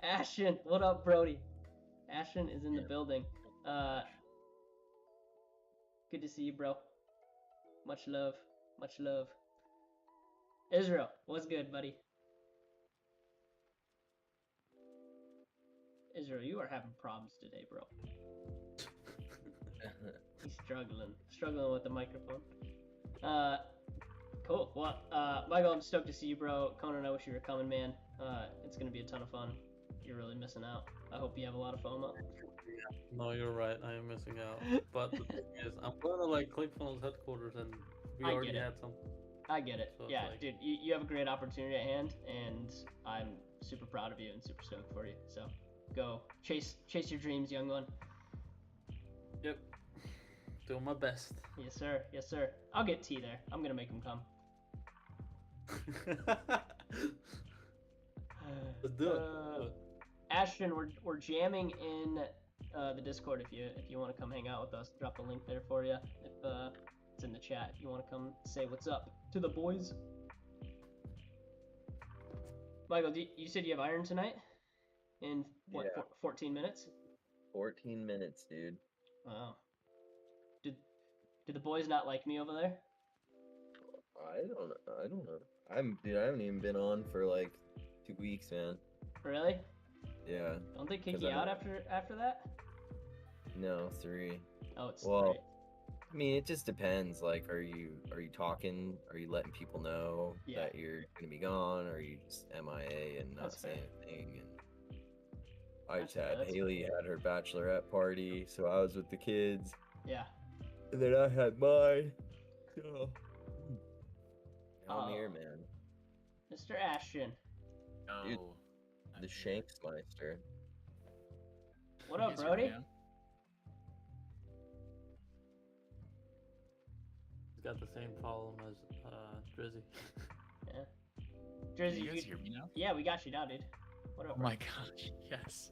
Speaker 1: Ashton, what up, Brody? Ashton is in the building. Good to see you, bro. Much love. Israel, what's good, buddy? Israel, you are having problems today, bro. He's struggling with the microphone. Cool. Well, Michael, I'm stoked to see you, bro. Conan, I wish you were coming, man. It's gonna be a ton of fun. You're really missing out. I hope you have a lot of FOMO.
Speaker 2: No, you're right. I am missing out. But the thing is, I'm going to like ClickFunnels headquarters, and we already had something.
Speaker 1: I get it.
Speaker 2: So
Speaker 1: yeah,
Speaker 2: like...
Speaker 1: dude, you have a great opportunity at hand, and I'm super proud of you and super stoked for you. So go chase your dreams, young one.
Speaker 2: Yep. Doing my best.
Speaker 1: Yes, sir. I'll get T there. I'm gonna make him come.
Speaker 2: Let's do it.
Speaker 1: Ashton, we're jamming in the Discord if you want to come hang out with us. Drop the link there for you. If it's in the chat, if you want to come say what's up to the boys. Michael, you said you have iron tonight? In what, 14 minutes? 14
Speaker 3: minutes, dude.
Speaker 1: Wow. Did the boys not like me over there?
Speaker 3: I don't know. I haven't even been on for like 2 weeks, man.
Speaker 1: Really?
Speaker 3: Yeah.
Speaker 1: Don't they kick you out after that?
Speaker 3: No, 3.
Speaker 1: Oh, it's 3.
Speaker 3: I mean, it just depends. Like, are you talking? Are you letting people know that you're gonna be gone? Or are you just MIA and not saying anything? And I just had Haley had her bachelorette party, so I was with the kids.
Speaker 1: Yeah.
Speaker 3: And then I had mine. So I'm here, man.
Speaker 1: Mr. Ashton.
Speaker 4: Oh.
Speaker 3: Dude, the Shanksmeister.
Speaker 1: What up, Brody?
Speaker 2: He's got the same problem as Drizzy.
Speaker 1: Yeah. Drizzy,
Speaker 4: you guys hear me now?
Speaker 1: Yeah, we got you now, dude. What up?
Speaker 4: Oh my gosh, yes.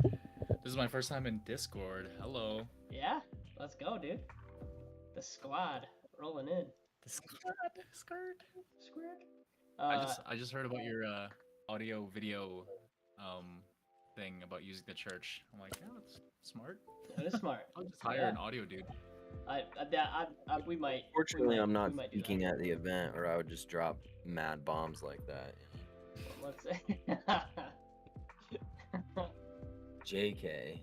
Speaker 4: This is my first time in Discord. Hello.
Speaker 1: Yeah? Let's go, dude. The squad rolling in.
Speaker 4: Discord. I just heard about your audio video thing about using the church. I'm like, yeah, that's smart.
Speaker 1: That is smart.
Speaker 4: I'll just hire an audio dude.
Speaker 1: We might.
Speaker 3: Fortunately, I'm not speaking at the event, or I would just drop mad bombs like that.
Speaker 1: Well, let's say.
Speaker 3: JK.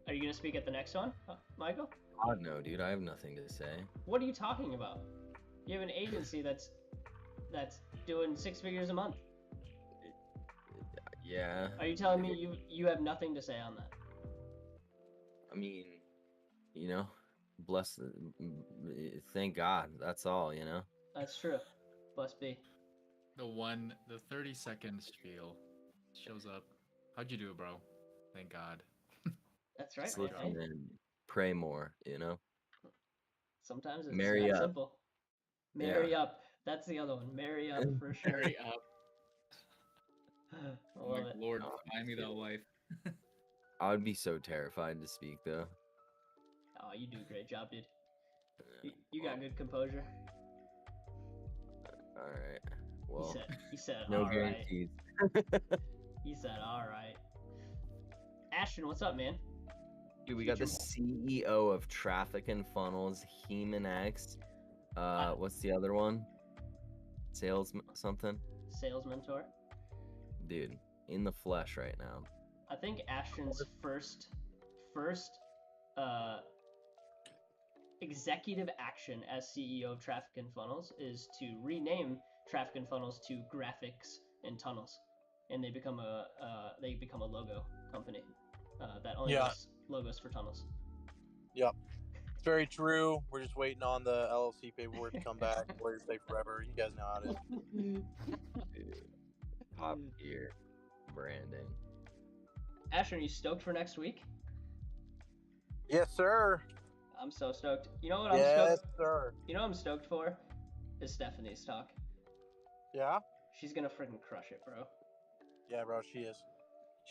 Speaker 1: Are you gonna speak at the next one, Michael?
Speaker 3: God no, dude. I have nothing to say.
Speaker 1: What are you talking about? You have an agency that's doing 6 figures a month.
Speaker 3: Yeah.
Speaker 1: Are you telling me you have nothing to say on that?
Speaker 3: I mean, you know, thank God. That's all, you know.
Speaker 1: That's true. Bless be.
Speaker 4: The 30-second spiel shows up. How'd you do, bro? Thank God.
Speaker 1: That's right.
Speaker 3: Listen and pray more, you know.
Speaker 1: Sometimes it's
Speaker 3: Marry
Speaker 1: that
Speaker 3: up.
Speaker 1: simple. Marry up. That's the other one. Marry up for sure.
Speaker 4: Marry up.
Speaker 1: I
Speaker 4: Oh
Speaker 1: love
Speaker 4: my
Speaker 1: it.
Speaker 4: Lord, find me that wife.
Speaker 3: I would be so terrified to speak, though.
Speaker 1: Oh, you do a great job, dude. You got good composure.
Speaker 3: All right. Well,
Speaker 1: he said
Speaker 3: no
Speaker 1: all right.
Speaker 3: guarantees.
Speaker 1: He said all right. Ashton, what's up, man?
Speaker 3: Dude, we got the CEO of Traffic and Funnels, Heman X. What's the other one? Sales something?
Speaker 1: Sales mentor.
Speaker 3: Dude, in the flesh right now.
Speaker 1: I think Ashton's first executive action as CEO of Traffic and Funnels is to rename Traffic and Funnels to Graphics and Tunnels, and they become a logo company that only does logos for tunnels.
Speaker 5: Yep. It's very true. We're just waiting on the LLC paperwork to come back. Lawyers stay forever. You guys know how it is.
Speaker 3: Top tier branding.
Speaker 1: Ashton, are you stoked for next week?
Speaker 5: Yes, sir.
Speaker 1: I'm so stoked. You know what I'm
Speaker 5: Yes,
Speaker 1: stoked?
Speaker 5: sir.
Speaker 1: You know what I'm stoked for? Is Stephanie's talk.
Speaker 5: Yeah?
Speaker 1: She's gonna freaking crush it, bro.
Speaker 5: Yeah, bro, she is.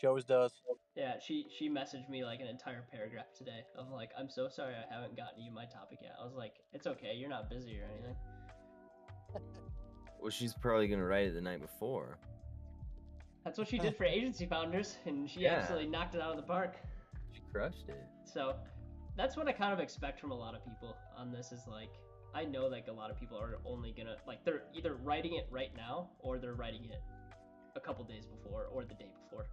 Speaker 5: She always does.
Speaker 1: Yeah, she messaged me like an entire paragraph today of like, I'm so sorry I haven't gotten you my topic yet. I was like, it's okay, you're not busy or anything.
Speaker 3: Well, she's probably gonna write it the night before.
Speaker 1: That's what she did for Agency Founders, and she absolutely knocked it out of the park.
Speaker 3: She crushed it.
Speaker 1: So, that's what I kind of expect from a lot of people on this is like, I know like a lot of people are only gonna, like they're either writing it right now or they're writing it a couple days before or the day before.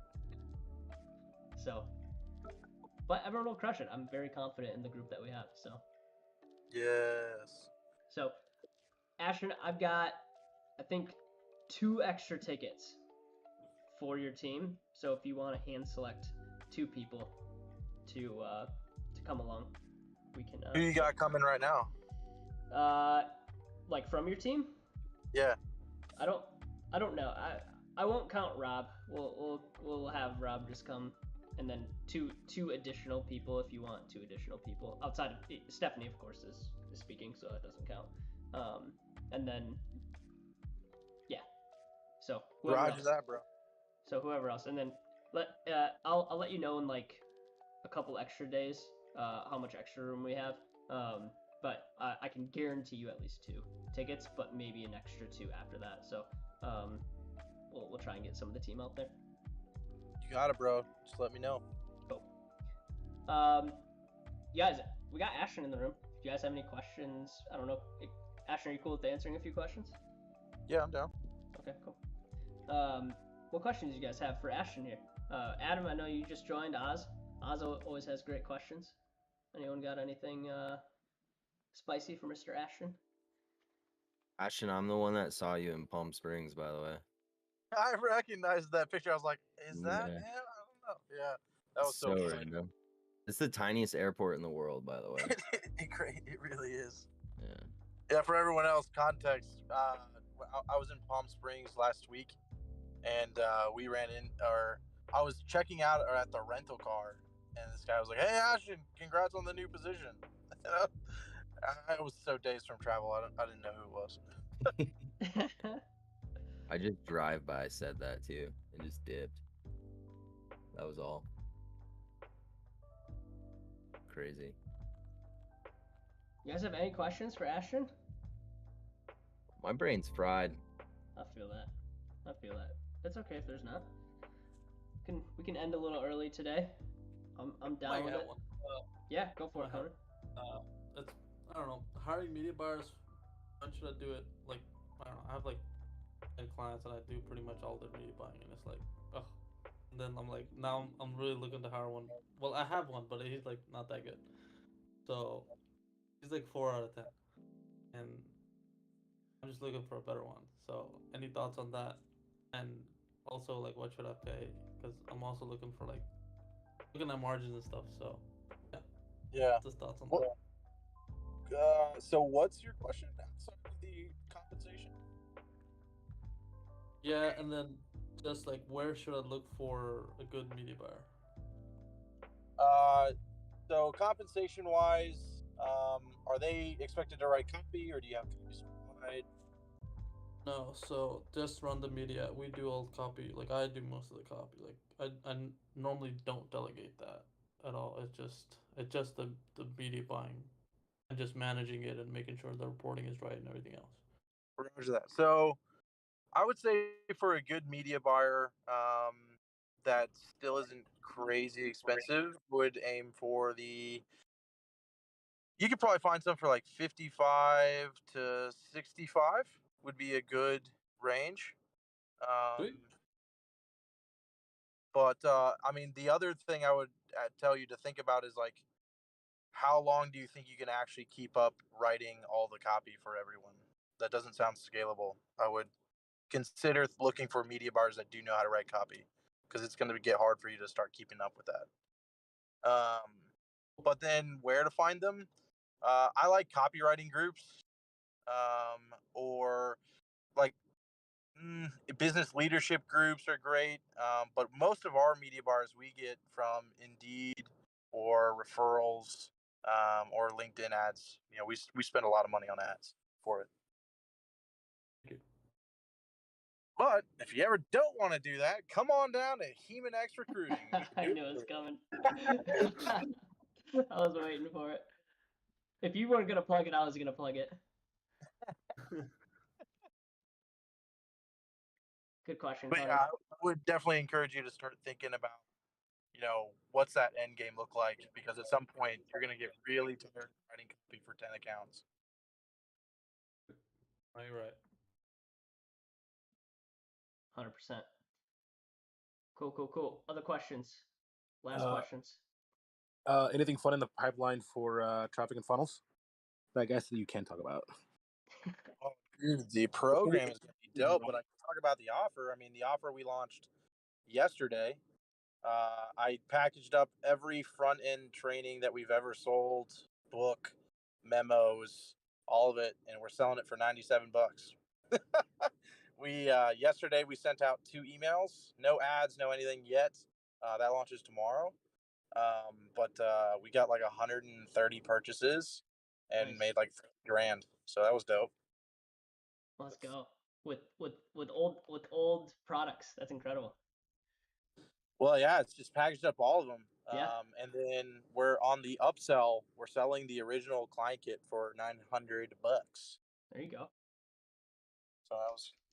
Speaker 1: So, but everyone will crush it. I'm very confident in the group that we have, so.
Speaker 5: Yes.
Speaker 1: So, Ashton, I've got, I think, 2 extra tickets for your team. So if you want to hand select 2 people to come along, we can.
Speaker 5: Who you got coming right now?
Speaker 1: Like from your team?
Speaker 5: Yeah.
Speaker 1: I don't know. I won't count Rob. We'll have Rob just come, and then two additional people if you want 2 additional people outside of Stephanie, of course, is speaking, so that doesn't count. And then yeah. So
Speaker 5: Roger that, bro.
Speaker 1: So whoever else, and then I'll let you know in like a couple extra days how much extra room we have. But I can guarantee you at least 2 tickets, but maybe an extra 2 after that. So we'll try and get some of the team out there.
Speaker 5: You got it, bro. Just let me know.
Speaker 1: Cool. You guys, we got Ashton in the room. If you guys have any questions, I don't know. Ashton, are you cool with answering a few questions?
Speaker 5: Yeah, I'm down.
Speaker 1: Okay, cool. What questions do you guys have for Ashton here? Adam, I know you just joined. Oz always has great questions. Anyone got anything spicy for Mr. Ashton?
Speaker 3: Ashton, I'm the one that saw you in Palm Springs, by the way.
Speaker 5: I recognized that picture. I was like, is that him? I don't know. Yeah, that was so funny.
Speaker 3: Random. It's the tiniest airport in the world, by the way.
Speaker 5: It really is.
Speaker 3: Yeah.
Speaker 5: Yeah, for everyone else, context. I was in Palm Springs last week, and we ran in, or I was checking out at the rental car, and this guy was like, "Hey, Ashton, congrats on the new position." I was so dazed from travel, I didn't know who it was.
Speaker 3: I just drive by said that too, and just dipped. That was all. Crazy.
Speaker 1: You guys have any questions for Ashton?
Speaker 3: My brain's fried.
Speaker 1: I feel that. It's okay if there's not. We can end a little early today. I'm down with it. Yeah, go for it, Connor.
Speaker 2: I don't know. Hiring media buyers. When should I do it? Like, I don't know. I have like 10 clients and I do pretty much all their media buying, and it's like, oh. And then I'm like, now I'm really looking to hire one. Well, I have one, but he's like not that good. So he's like 4 out of 10, and I'm just looking for a better one. So any thoughts on that? And also, like, what should I pay? Because I'm also looking at margins and stuff. So
Speaker 5: yeah.
Speaker 2: Just thoughts on
Speaker 5: that. So what's your question outside of the compensation?
Speaker 2: Yeah, and then just like, where should I look for a good media buyer?
Speaker 5: So compensation wise, are they expected to write copy, or do you have copies supplied?
Speaker 2: No, so just run the media. We do all copy. Like, I do most of the copy. Like, I normally don't delegate that at all. It's just the media buying and just managing it and making sure the reporting is right and everything else.
Speaker 5: Roger that. So I would say for a good media buyer, that still isn't crazy expensive would aim for the. You could probably find some for like 55 to 65 would be a good range. But I mean, the other thing I would tell you to think about is like, how long do you think you can actually keep up writing all the copy for everyone? That doesn't sound scalable. I would consider looking for media buyers that do know how to write copy, because it's going to get hard for you to start keeping up with that. But then where to find them? I like copywriting groups, or like business leadership groups are great. But most of our media buyers we get from Indeed or referrals, or LinkedIn ads. You know, we spend a lot of money on ads for it. But if you ever don't want to do that, come on down to Human X Recruiting.
Speaker 1: I knew it was coming. I was waiting for it. If you weren't gonna plug it, I was gonna plug it. Good question.
Speaker 5: But yeah, I would definitely encourage you to start thinking about, you know, what's that end game look like? Because at some point you're gonna get really tired of writing copy for 10 accounts.
Speaker 2: Oh, you're right.
Speaker 1: 100%. Cool. Other questions? Last questions.
Speaker 6: Anything fun in the pipeline for traffic and funnels? I guess that you can talk about.
Speaker 5: Oh, dude, the program is going to be dope, but I can talk about the offer. I mean, the offer we launched yesterday. I packaged up every front end training that we've ever sold, book, memos, all of it, and we're selling it for $97. We yesterday we sent out 2 emails, no ads, no anything yet. That launches tomorrow. But we got like 130 purchases and made like $3,000. So that was dope.
Speaker 1: Let's go. With old products. That's incredible.
Speaker 5: Well, yeah, it's just packaged up all of them.
Speaker 1: Yeah.
Speaker 5: And then we're on the upsell. We're selling the original client kit for $900.
Speaker 1: There you go.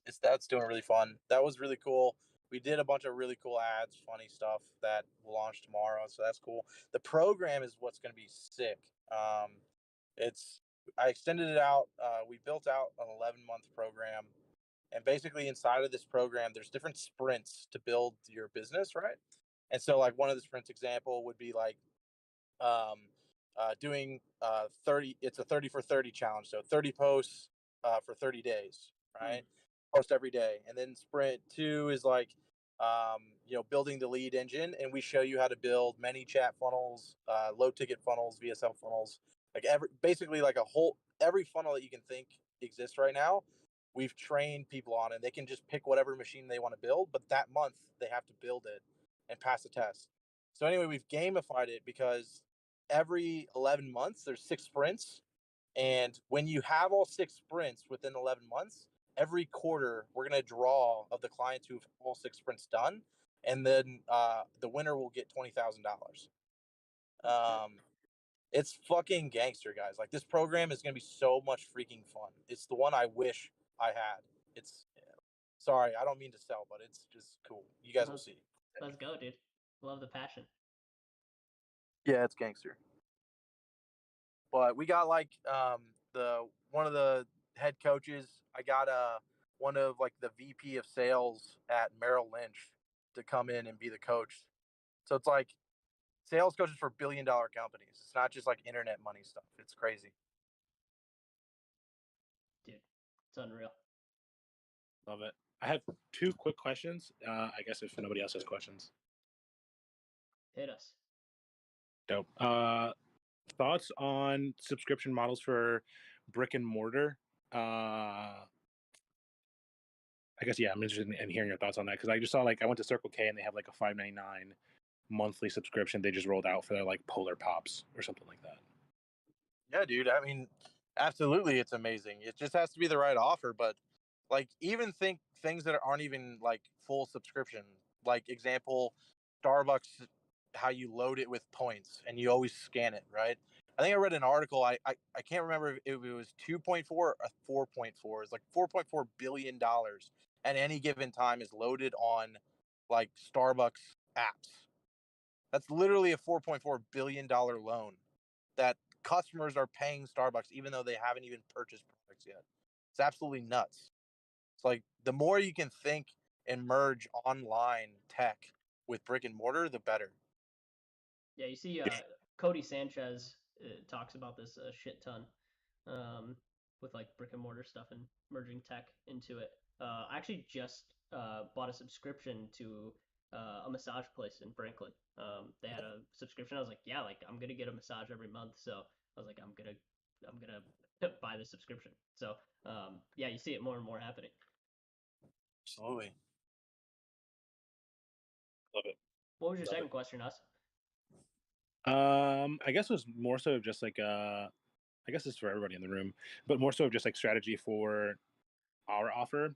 Speaker 5: So that's doing really fun. That was really cool. We did a bunch of really cool ads, funny stuff that will launch tomorrow. So that's cool. The program is what's going to be sick. I extended it out. We built out an 11-month program. And basically inside of this program, there's different sprints to build your business, right? And so like one of the sprints example would be like doing 30, it's a 30 for 30 challenge. So 30 posts for 30 days, right? Post every day. And then sprint 2 is like, building the lead engine. And we show you how to build many chat funnels, low ticket funnels, VSL funnels, like every funnel that you can think exists right now. We've trained people on it. They can just pick whatever machine they want to build, but that month they have to build it and pass a test. So anyway, we've gamified it because every 11 months there's 6 sprints. And when you have all 6 sprints within 11 months, every quarter we're going to draw of the clients who have all 6 sprints done. And then the winner will get $20,000. It's fucking gangster, guys. Like, this program is going to be so much freaking fun. It's the one I wish I had. Sorry, I don't mean to sell, but it's just cool. You guys will see.
Speaker 1: Let's go, dude. Love the passion.
Speaker 5: Yeah, it's gangster. But we got like one of the head coaches. I got one of like the VP of sales at Merrill Lynch to come in and be the coach. So it's like sales coaches for billion-dollar companies. It's not just like internet money stuff. It's crazy.
Speaker 1: Dude, it's unreal.
Speaker 6: Love it. I have 2 quick questions. I guess if nobody else has questions.
Speaker 1: Hit us.
Speaker 6: Dope. Thoughts on subscription models for brick and mortar? I guess, yeah, I'm interested in hearing your thoughts on that, because I just saw, like, I went to Circle K and they have like a $5.99 monthly subscription they just rolled out for their like Polar Pops or something like that.
Speaker 5: Yeah, dude. I mean, absolutely, it's amazing. It just has to be the right offer. But like, even think things that aren't even like full subscription. Like example, Starbucks, how you load it with points and you always scan it, right? I think I read an article. I can't remember if it was 2.4 or 4.4. It's like $4.4 billion at any given time is loaded on like Starbucks apps. That's literally a $4.4 billion loan that customers are paying Starbucks even though they haven't even purchased products yet. It's absolutely nuts. It's like the more you can think and merge online tech with brick and mortar, the better.
Speaker 1: Yeah, you see, Cody Sanchez talks about this a shit ton, with like brick and mortar stuff and merging tech into it. I actually just bought a subscription to a massage place in Franklin. They had a subscription. I was like, yeah, like I'm gonna get a massage every month. So I was like, I'm gonna buy the subscription. So yeah, you see it more and more happening.
Speaker 5: Absolutely.
Speaker 6: Love it.
Speaker 1: What was your second question, Us?
Speaker 6: I guess it was more so just like I guess it's for everybody in the room, but more so of just like strategy for our offer.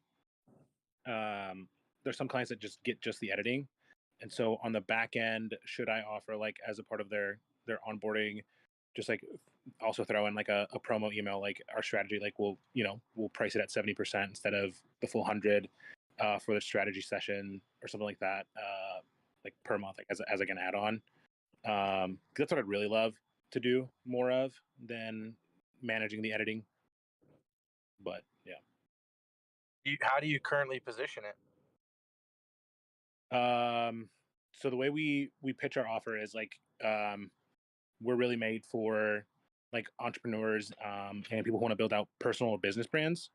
Speaker 6: There's some clients that just get just the editing, and so on the back end, should I offer like as a part of their onboarding, just like also throw in like a promo email, like our strategy, like we'll price it at 70% instead of the full 100 for the strategy session or something like that, like per month, like as like an add-on. That's what I'd really love to do more of than managing the editing. But yeah.
Speaker 5: How do you currently position it?
Speaker 6: So the way we pitch our offer is like we're really made for like entrepreneurs and people who want to build out personal or business brands.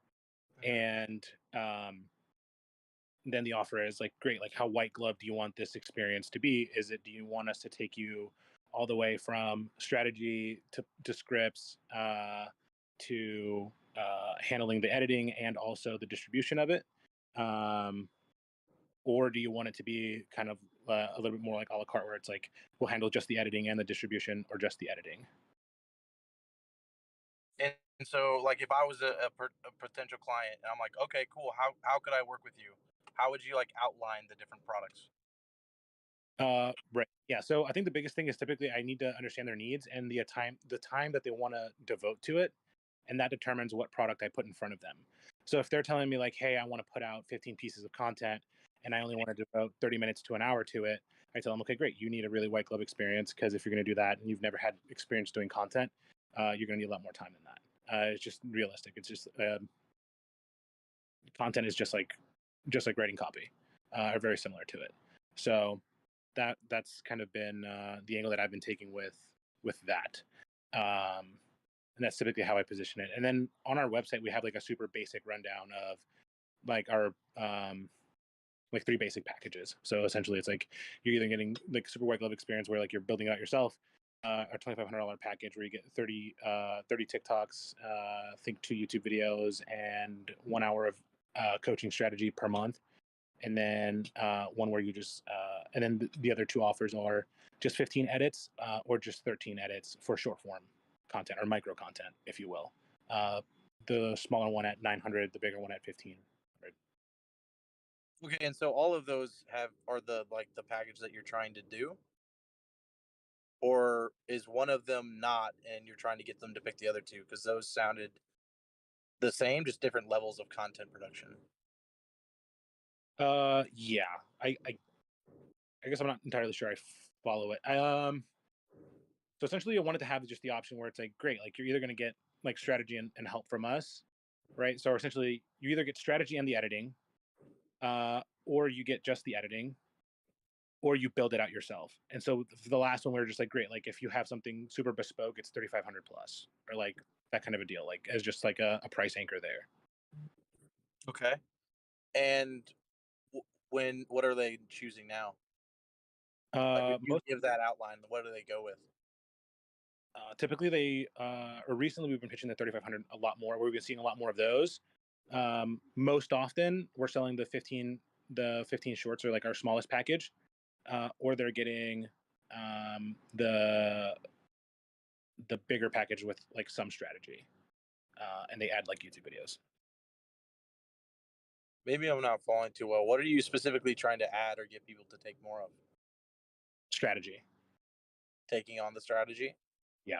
Speaker 6: And then the offer is like, great, like how white glove do you want this experience to be? Do you want us to take you all the way from strategy to scripts to handling the editing and also the distribution of it? Or do you want it to be kind of a little bit more like a la carte, where it's like we'll handle just the editing and the distribution, or just the editing?
Speaker 5: And so, like, if I was a potential client, and I'm like, okay, cool. How could I work with you? How would you like outline the different products?
Speaker 6: Right. Yeah. So I think the biggest thing is typically I need to understand their needs and the time that they want to devote to it, and that determines what product I put in front of them. So if they're telling me like, hey, I want to put out 15 pieces of content and I only want to devote 30 minutes to an hour to it, I tell them, okay, great, you need a really white glove experience, because if you're going to do that and you've never had experience doing content, you're going to need a lot more time than that. It's just realistic. It's just content is just like writing copy, are very similar to it. So that's kind of been the angle that I've been taking with that. And that's typically how I position it. And then on our website, we have like a super basic rundown of like our like 3 basic packages. So essentially it's like you're either getting like super white glove experience where like you're building it out yourself, our $2,500 package where you get 30 TikToks, I think 2 YouTube videos and 1 hour of coaching strategy per month. And then one where you just and then the other 2 offers are just 15 edits or just 13 edits for short form content or micro content, if you will. The smaller one at 900, the bigger one at 1500.
Speaker 5: Okay, and so all of those are the package that you're trying to do, or is one of them not, and you're trying to get them to pick the other 2? Because those sounded the same, just different levels of content production.
Speaker 6: Yeah, I guess I'm not entirely sure I follow it. So essentially I wanted to have just the option where it's like, great, like you're either going to get like strategy and help from us, right? So essentially you either get strategy and the editing, or you get just the editing, or you build it out yourself. And so for the last one, we were just like, great, like if you have something super bespoke, it's 3,500 plus, or like that kind of a deal, like as just like a price anchor there.
Speaker 5: Okay. And what are they choosing now? Like if you give that outline, what do they go with?
Speaker 6: Typically they or recently we've been pitching the 3,500 a lot more. We've been seeing a lot more of those. Most often we're selling the 15 shorts, or like our smallest package, or they're getting the bigger package with like some strategy, and they add like YouTube videos.
Speaker 5: Maybe I'm not following too well. What are you specifically trying to add or get people to take more of?
Speaker 6: Strategy.
Speaker 5: Taking on the strategy?
Speaker 6: Yeah.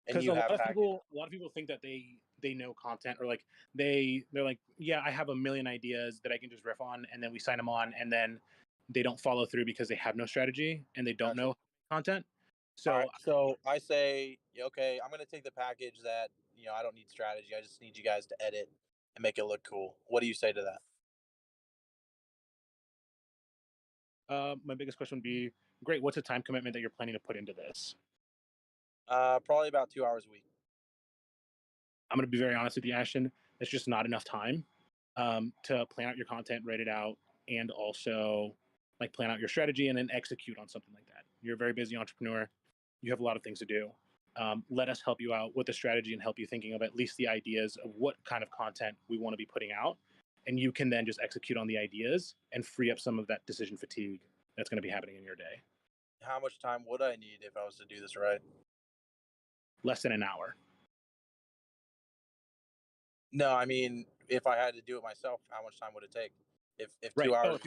Speaker 5: And
Speaker 6: because a lot of people think that they know content, or like they're like, yeah, I have a million ideas that I can just riff on, and then we sign them on, and then they don't follow through because they have no strategy and they don't know content. So,
Speaker 5: all right, so I say, okay, I'm going to take the package that, I don't need strategy. I just need you guys to edit and make it look cool. What do you say to
Speaker 6: that? My biggest question would be, great, what's the time commitment that you're planning to put into this?
Speaker 5: Probably about 2 hours a week.
Speaker 6: I'm going to be very honest with you, Ashton. It's just not enough time to plan out your content, write it out, and also like plan out your strategy and then execute on something like that. You're a very busy entrepreneur. You have a lot of things to do. Let us help you out with the strategy and help you thinking of at least the ideas of what kind of content we want to be putting out. And you can then just execute on the ideas and free up some of that decision fatigue that's going to be happening in your day.
Speaker 5: How much time would I need if I was to do this right? Less
Speaker 6: than an hour.
Speaker 5: No, I mean, if I had to do it myself, how much time would it take? If 2
Speaker 6: right.
Speaker 5: hours.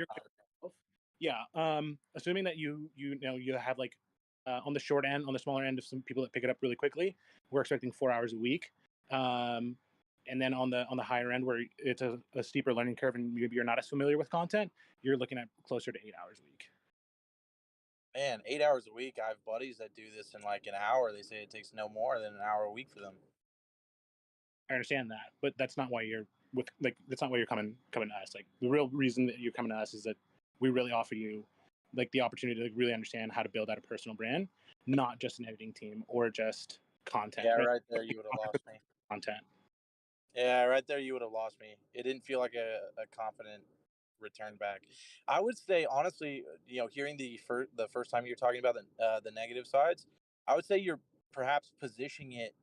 Speaker 6: Assuming that you have like on the short end, on the smaller end of some people that pick it up really quickly, we're expecting 4 hours a week. And then on the higher end where it's a steeper learning curve and maybe you're not as familiar with content, you're looking at closer to 8 hours a week.
Speaker 5: Man, 8 hours a week. I have buddies that do this in like an hour. They say it takes no more than an hour a week for them.
Speaker 6: I understand that, but that's not why you're coming to us. Like the real reason that you're coming to us is that we really offer you like the opportunity to really understand how to build out a personal brand, not just an editing team or just content.
Speaker 5: Yeah, right there you would have lost me.
Speaker 6: Content.
Speaker 5: Yeah, right there you would have lost me. It didn't feel like a confident return back. I would say honestly, hearing the first time you're talking about the negative sides, I would say you're perhaps positioning it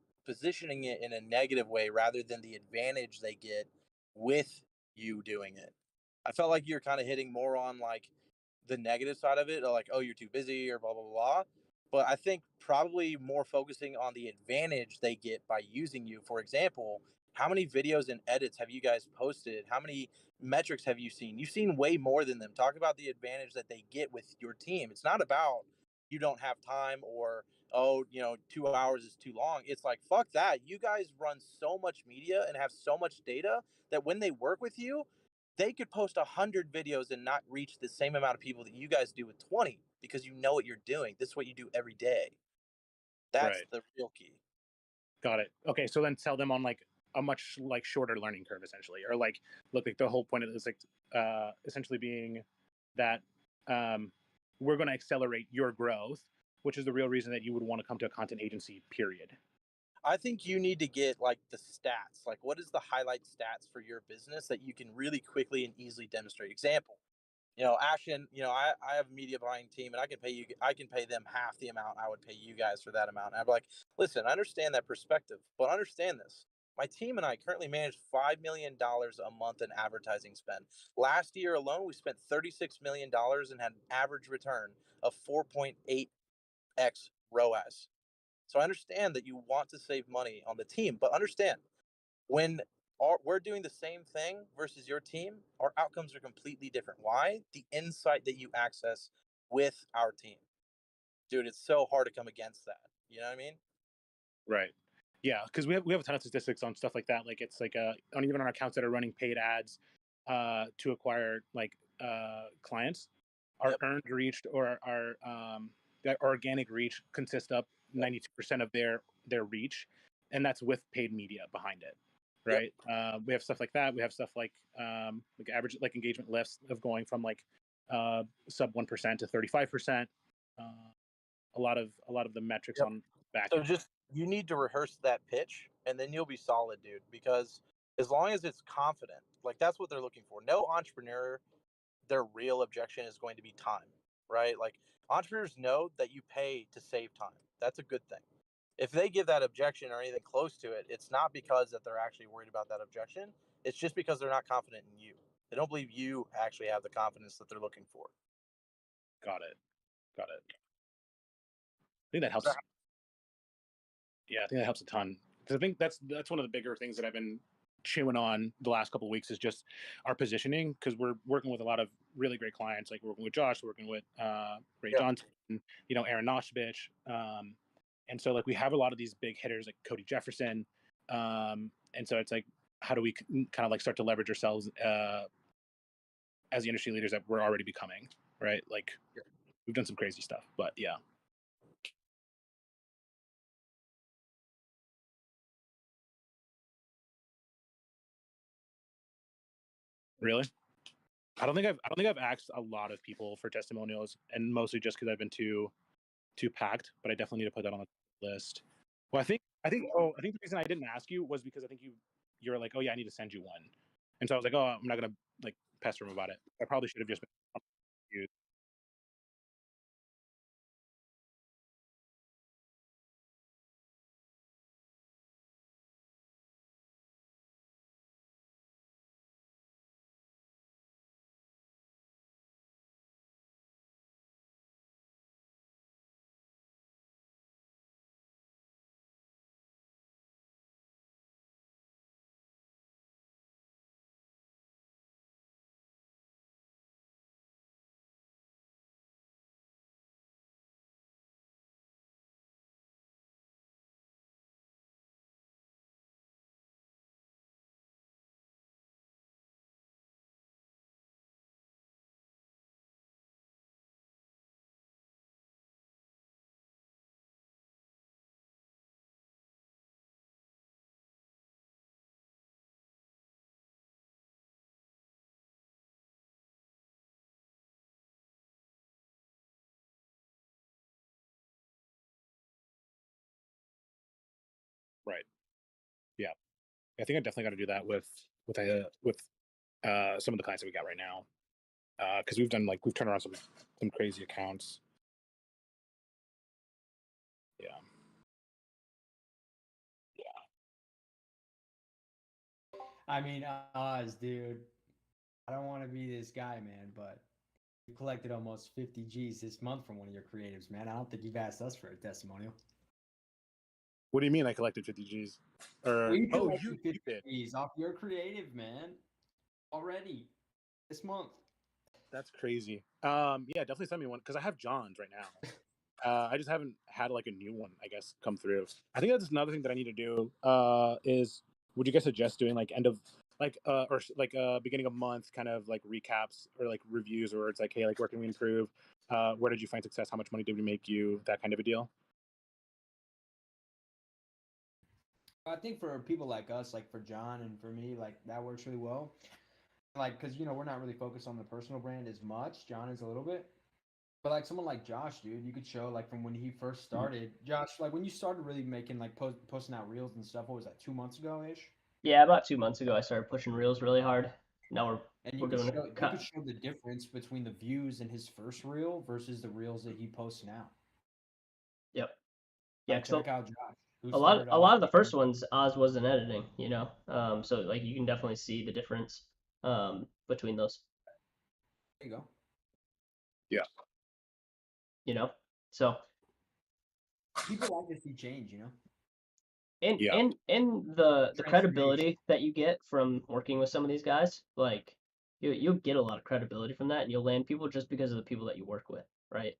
Speaker 5: in a negative way rather than the advantage they get with you doing it. I felt like you're kind of hitting more on like the negative side of it, or like, oh, you're too busy or blah blah blah. But I think probably more focusing on the advantage they get by using you. For example, how many videos and edits have you guys posted? How many metrics have you seen? You've seen way more than them. Talk about the advantage that they get with your team. It's not about you don't have time or, oh, 2 hours is too long. It's like, fuck that. You guys run so much media and have so much data that when they work with you, they could post 100 videos and not reach the same amount of people that you guys do with 20 because you know what you're doing. This is what you do every day. That's the real key.
Speaker 6: Got it. Okay, so then tell them on like a much like shorter learning curve essentially, or like look, like the whole point of this like essentially being that we're going to accelerate your growth, which is the real reason that you would want to come to a content agency, period.
Speaker 5: I think you need to get like the stats. Like, what is the highlight stats for your business that you can really quickly and easily demonstrate? Example, Ashton, I have a media buying team and I can pay them half the amount I would pay you guys for that amount. And I'm like, listen, I understand that perspective, but understand this. My team and I currently manage $5 million a month in advertising spend. Last year alone, we spent $36 million and had an average return of 4.8x ROAS. So I understand that you want to save money on the team, but understand when we're doing the same thing versus your team, our outcomes are completely different. Why? The insight that you access with our team. Dude, it's so hard to come against that. You know what I mean?
Speaker 6: Right. Yeah, because we have a ton of statistics on stuff like that. Like it's like on even on accounts that are running paid ads to acquire like clients, our earned reach or our that organic reach consists of 92% of their reach, and that's with paid media behind it. Right. We have stuff like that. We have stuff like average like engagement lifts of going from like sub 1% to 35%. A lot of the metrics on back.
Speaker 5: So just you need to rehearse that pitch, and then you'll be solid, dude. Because as long as it's confident, like that's what they're looking for. No entrepreneur, their real objection is going to be time, right? Like entrepreneurs know that you pay to save time. That's a good thing. If they give that objection or anything close to it, it's not because that they're actually worried about that objection. It's just because they're not confident in you. They don't believe you actually have the confidence that they're looking for.
Speaker 6: Got it. I think that helps. Yeah, I think that helps a ton. Because I think that's one of the bigger things that I've been chewing on the last couple of weeks is just our positioning. Because we're working with a lot of really great clients. Like we're working with Josh, we're working with Ray Johnson, Aaron Noshevich. And so like we have a lot of these big hitters like Cody Jefferson. And so it's like, how do we kind of like start to leverage ourselves as the industry leaders that we're already becoming? right? Like we've done some crazy stuff, but yeah. Really? I don't think I've asked a lot of people for testimonials, and mostly just because I've been too packed. But I definitely need to put that on the list. Well, I think the reason I didn't ask you was because I think you were like, oh yeah, I need to send you one, and so I was like, oh, I'm not gonna like pester him about it. I probably should have just been confused. Right. Yeah. I think I definitely got to do that with some of the clients that we got right now, because we've turned around some crazy accounts. Yeah.
Speaker 7: I mean, Oz, dude. I don't want to be this guy, man, but you collected almost 50 G's this month from one of your creatives, man. I don't think you've asked us for a testimonial.
Speaker 6: What do you mean I collected 50 G's? Or
Speaker 7: We
Speaker 6: oh,
Speaker 7: collected
Speaker 6: you
Speaker 7: 50
Speaker 6: did.
Speaker 7: G's off your creative, man. Already this month.
Speaker 6: That's crazy. Yeah, definitely send me one because I have John's right now. I just haven't had like a new one, I guess, come through. I think that's another thing that I need to do. Is would you guys suggest doing like end of beginning of month kind of like recaps or like reviews, or it's like, hey, like where can we improve? Where did you find success? How much money did we make you? That kind of a deal.
Speaker 7: I think for people like us, like for John and for me, like that works really well. Like, because, we're not really focused on the personal brand as much. John is a little bit. But like someone like Josh, dude, you could show like from when he first started. Josh, like when you started really making like posting out reels and stuff, what was that, 2 months ago ish?
Speaker 1: Yeah, about 2 months ago, I started pushing reels really hard. Now we're doing
Speaker 7: you could show the difference between the views in his first reel versus the reels that he posts now.
Speaker 1: Yep. Yeah,
Speaker 7: like, check out Josh.
Speaker 1: A lot of the first ones Oz wasn't editing, so like you can definitely see the difference between those.
Speaker 7: There you go.
Speaker 6: Yeah.
Speaker 1: So
Speaker 7: people like to see change,
Speaker 1: and the credibility that you get from working with some of these guys, like you'll get a lot of credibility from that, and you'll land people just because of the people that you work with, right?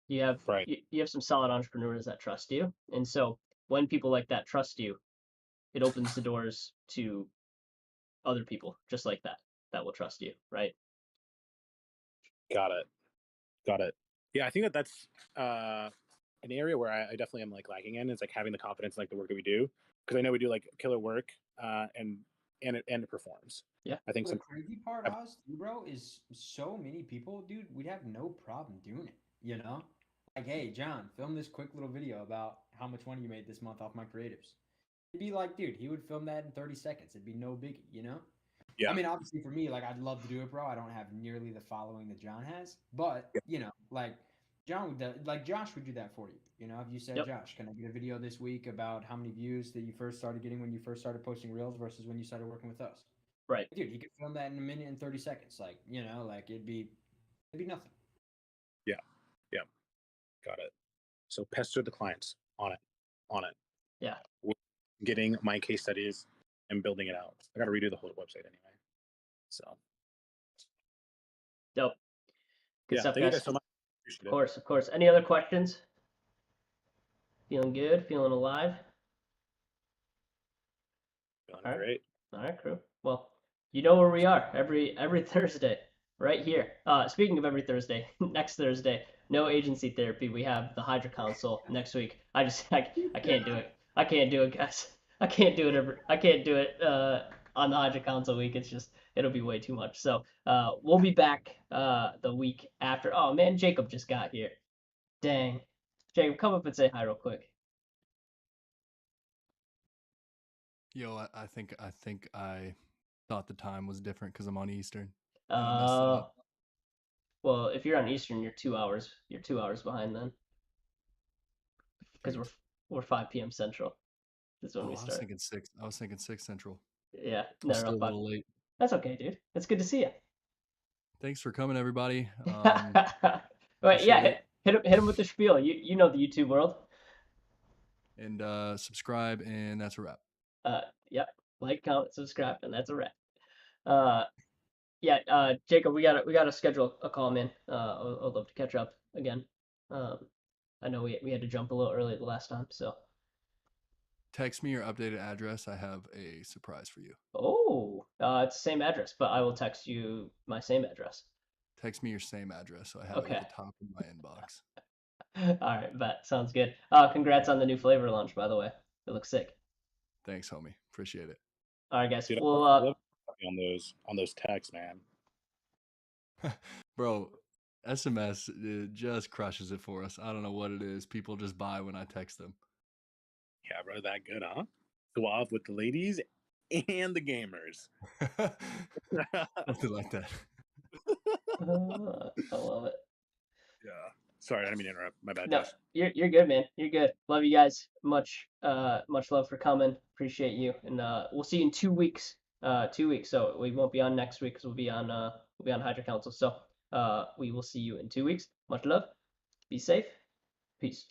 Speaker 1: You have you have some solid entrepreneurs that trust you, and so when people like that trust you, it opens the doors to other people just like that will trust you, right?
Speaker 6: Got it. Yeah, I think that's an area where I definitely am like lacking in, is like having the confidence in like the work that we do, because I know we do like killer work, and it performs.
Speaker 1: Yeah,
Speaker 7: I think the crazy part, Oz, bro, is so many people, dude, we'd have no problem doing it. Like, hey, John, film this quick little video about how much money you made this month off my creatives. It'd be like, dude, he would film that in 30 seconds. It'd be no biggie,
Speaker 6: Yeah.
Speaker 7: I mean, obviously for me, like, I'd love to do it, bro. I don't have nearly the following that John has, but like John would, like Josh would do that for you. If you said, Josh, can I get a video this week about how many views that you first started getting when you first started posting reels versus when you started working with us?
Speaker 1: Right.
Speaker 7: Dude, he could film that in a minute and 30 seconds. Like, like it'd be nothing.
Speaker 6: Yeah. Got it. So pester the clients on it.
Speaker 1: Yeah.
Speaker 6: Getting my case studies and building it out. I got to redo the whole website anyway. So.
Speaker 1: Dope. Good stuff,
Speaker 6: thank you
Speaker 1: guys.
Speaker 6: guys so much.
Speaker 1: Of course. Any other questions? Feeling good? Feeling alive?
Speaker 6: Feeling great.
Speaker 1: All right, crew. Well, you know where we are every Thursday. right here. Speaking of every Thursday, next Thursday, no agency therapy. We have the Hydra Council next week. I can't do it. I can't do it, guys. I can't do it. I can't do it on the Hydra Council week. It'll be way too much. So we'll be back the week after. Oh man, Jacob just got here. Dang. Jacob, come up and say hi real quick.
Speaker 8: Yo, I think I thought the time was different because I'm on Eastern. And I messed it up.
Speaker 1: Well, if you're on Eastern, you're 2 hours. You're 2 hours behind then. Because we're 5 p.m. Central. That's when we start.
Speaker 8: I was thinking 6 Central.
Speaker 1: Yeah,
Speaker 8: no, still a little late.
Speaker 1: That's okay, dude. It's good to see you.
Speaker 8: Thanks for coming, everybody.
Speaker 1: But yeah, hit him with the spiel. You know the YouTube world.
Speaker 8: And subscribe, and that's a wrap.
Speaker 1: Yep. Like, comment, subscribe, and that's a wrap. Yeah, Jacob, we gotta schedule a call, man. I'd love to catch up again. I know we had to jump a little early the last time, so.
Speaker 8: Text me your updated address. I have a surprise for you.
Speaker 1: Oh, it's the same address, but I will text you my same address.
Speaker 8: Text me your same address, so I have it at the top of my inbox.
Speaker 1: All right, bet. Sounds good. Congrats on the new flavor launch, by the way. It looks sick.
Speaker 8: Thanks, homie. Appreciate it.
Speaker 1: All right, guys.
Speaker 6: Dude,
Speaker 1: we'll
Speaker 6: on those texts, man.
Speaker 8: Bro, SMS just crushes it for us. I don't know what it is. People just buy when I text them.
Speaker 6: Yeah, bro, that good, huh? Suave with the ladies and the gamers.
Speaker 8: Something like that.
Speaker 1: I love it.
Speaker 6: Yeah. Sorry, I didn't mean to interrupt. My bad.
Speaker 1: No, you're good, man. You're good. Love you guys. Much love for coming. Appreciate you, and we'll see you in 2 weeks. 2 weeks. So we won't be on next week because we'll be on Hydra Council. So we will see you in 2 weeks. Much love. Be safe. Peace.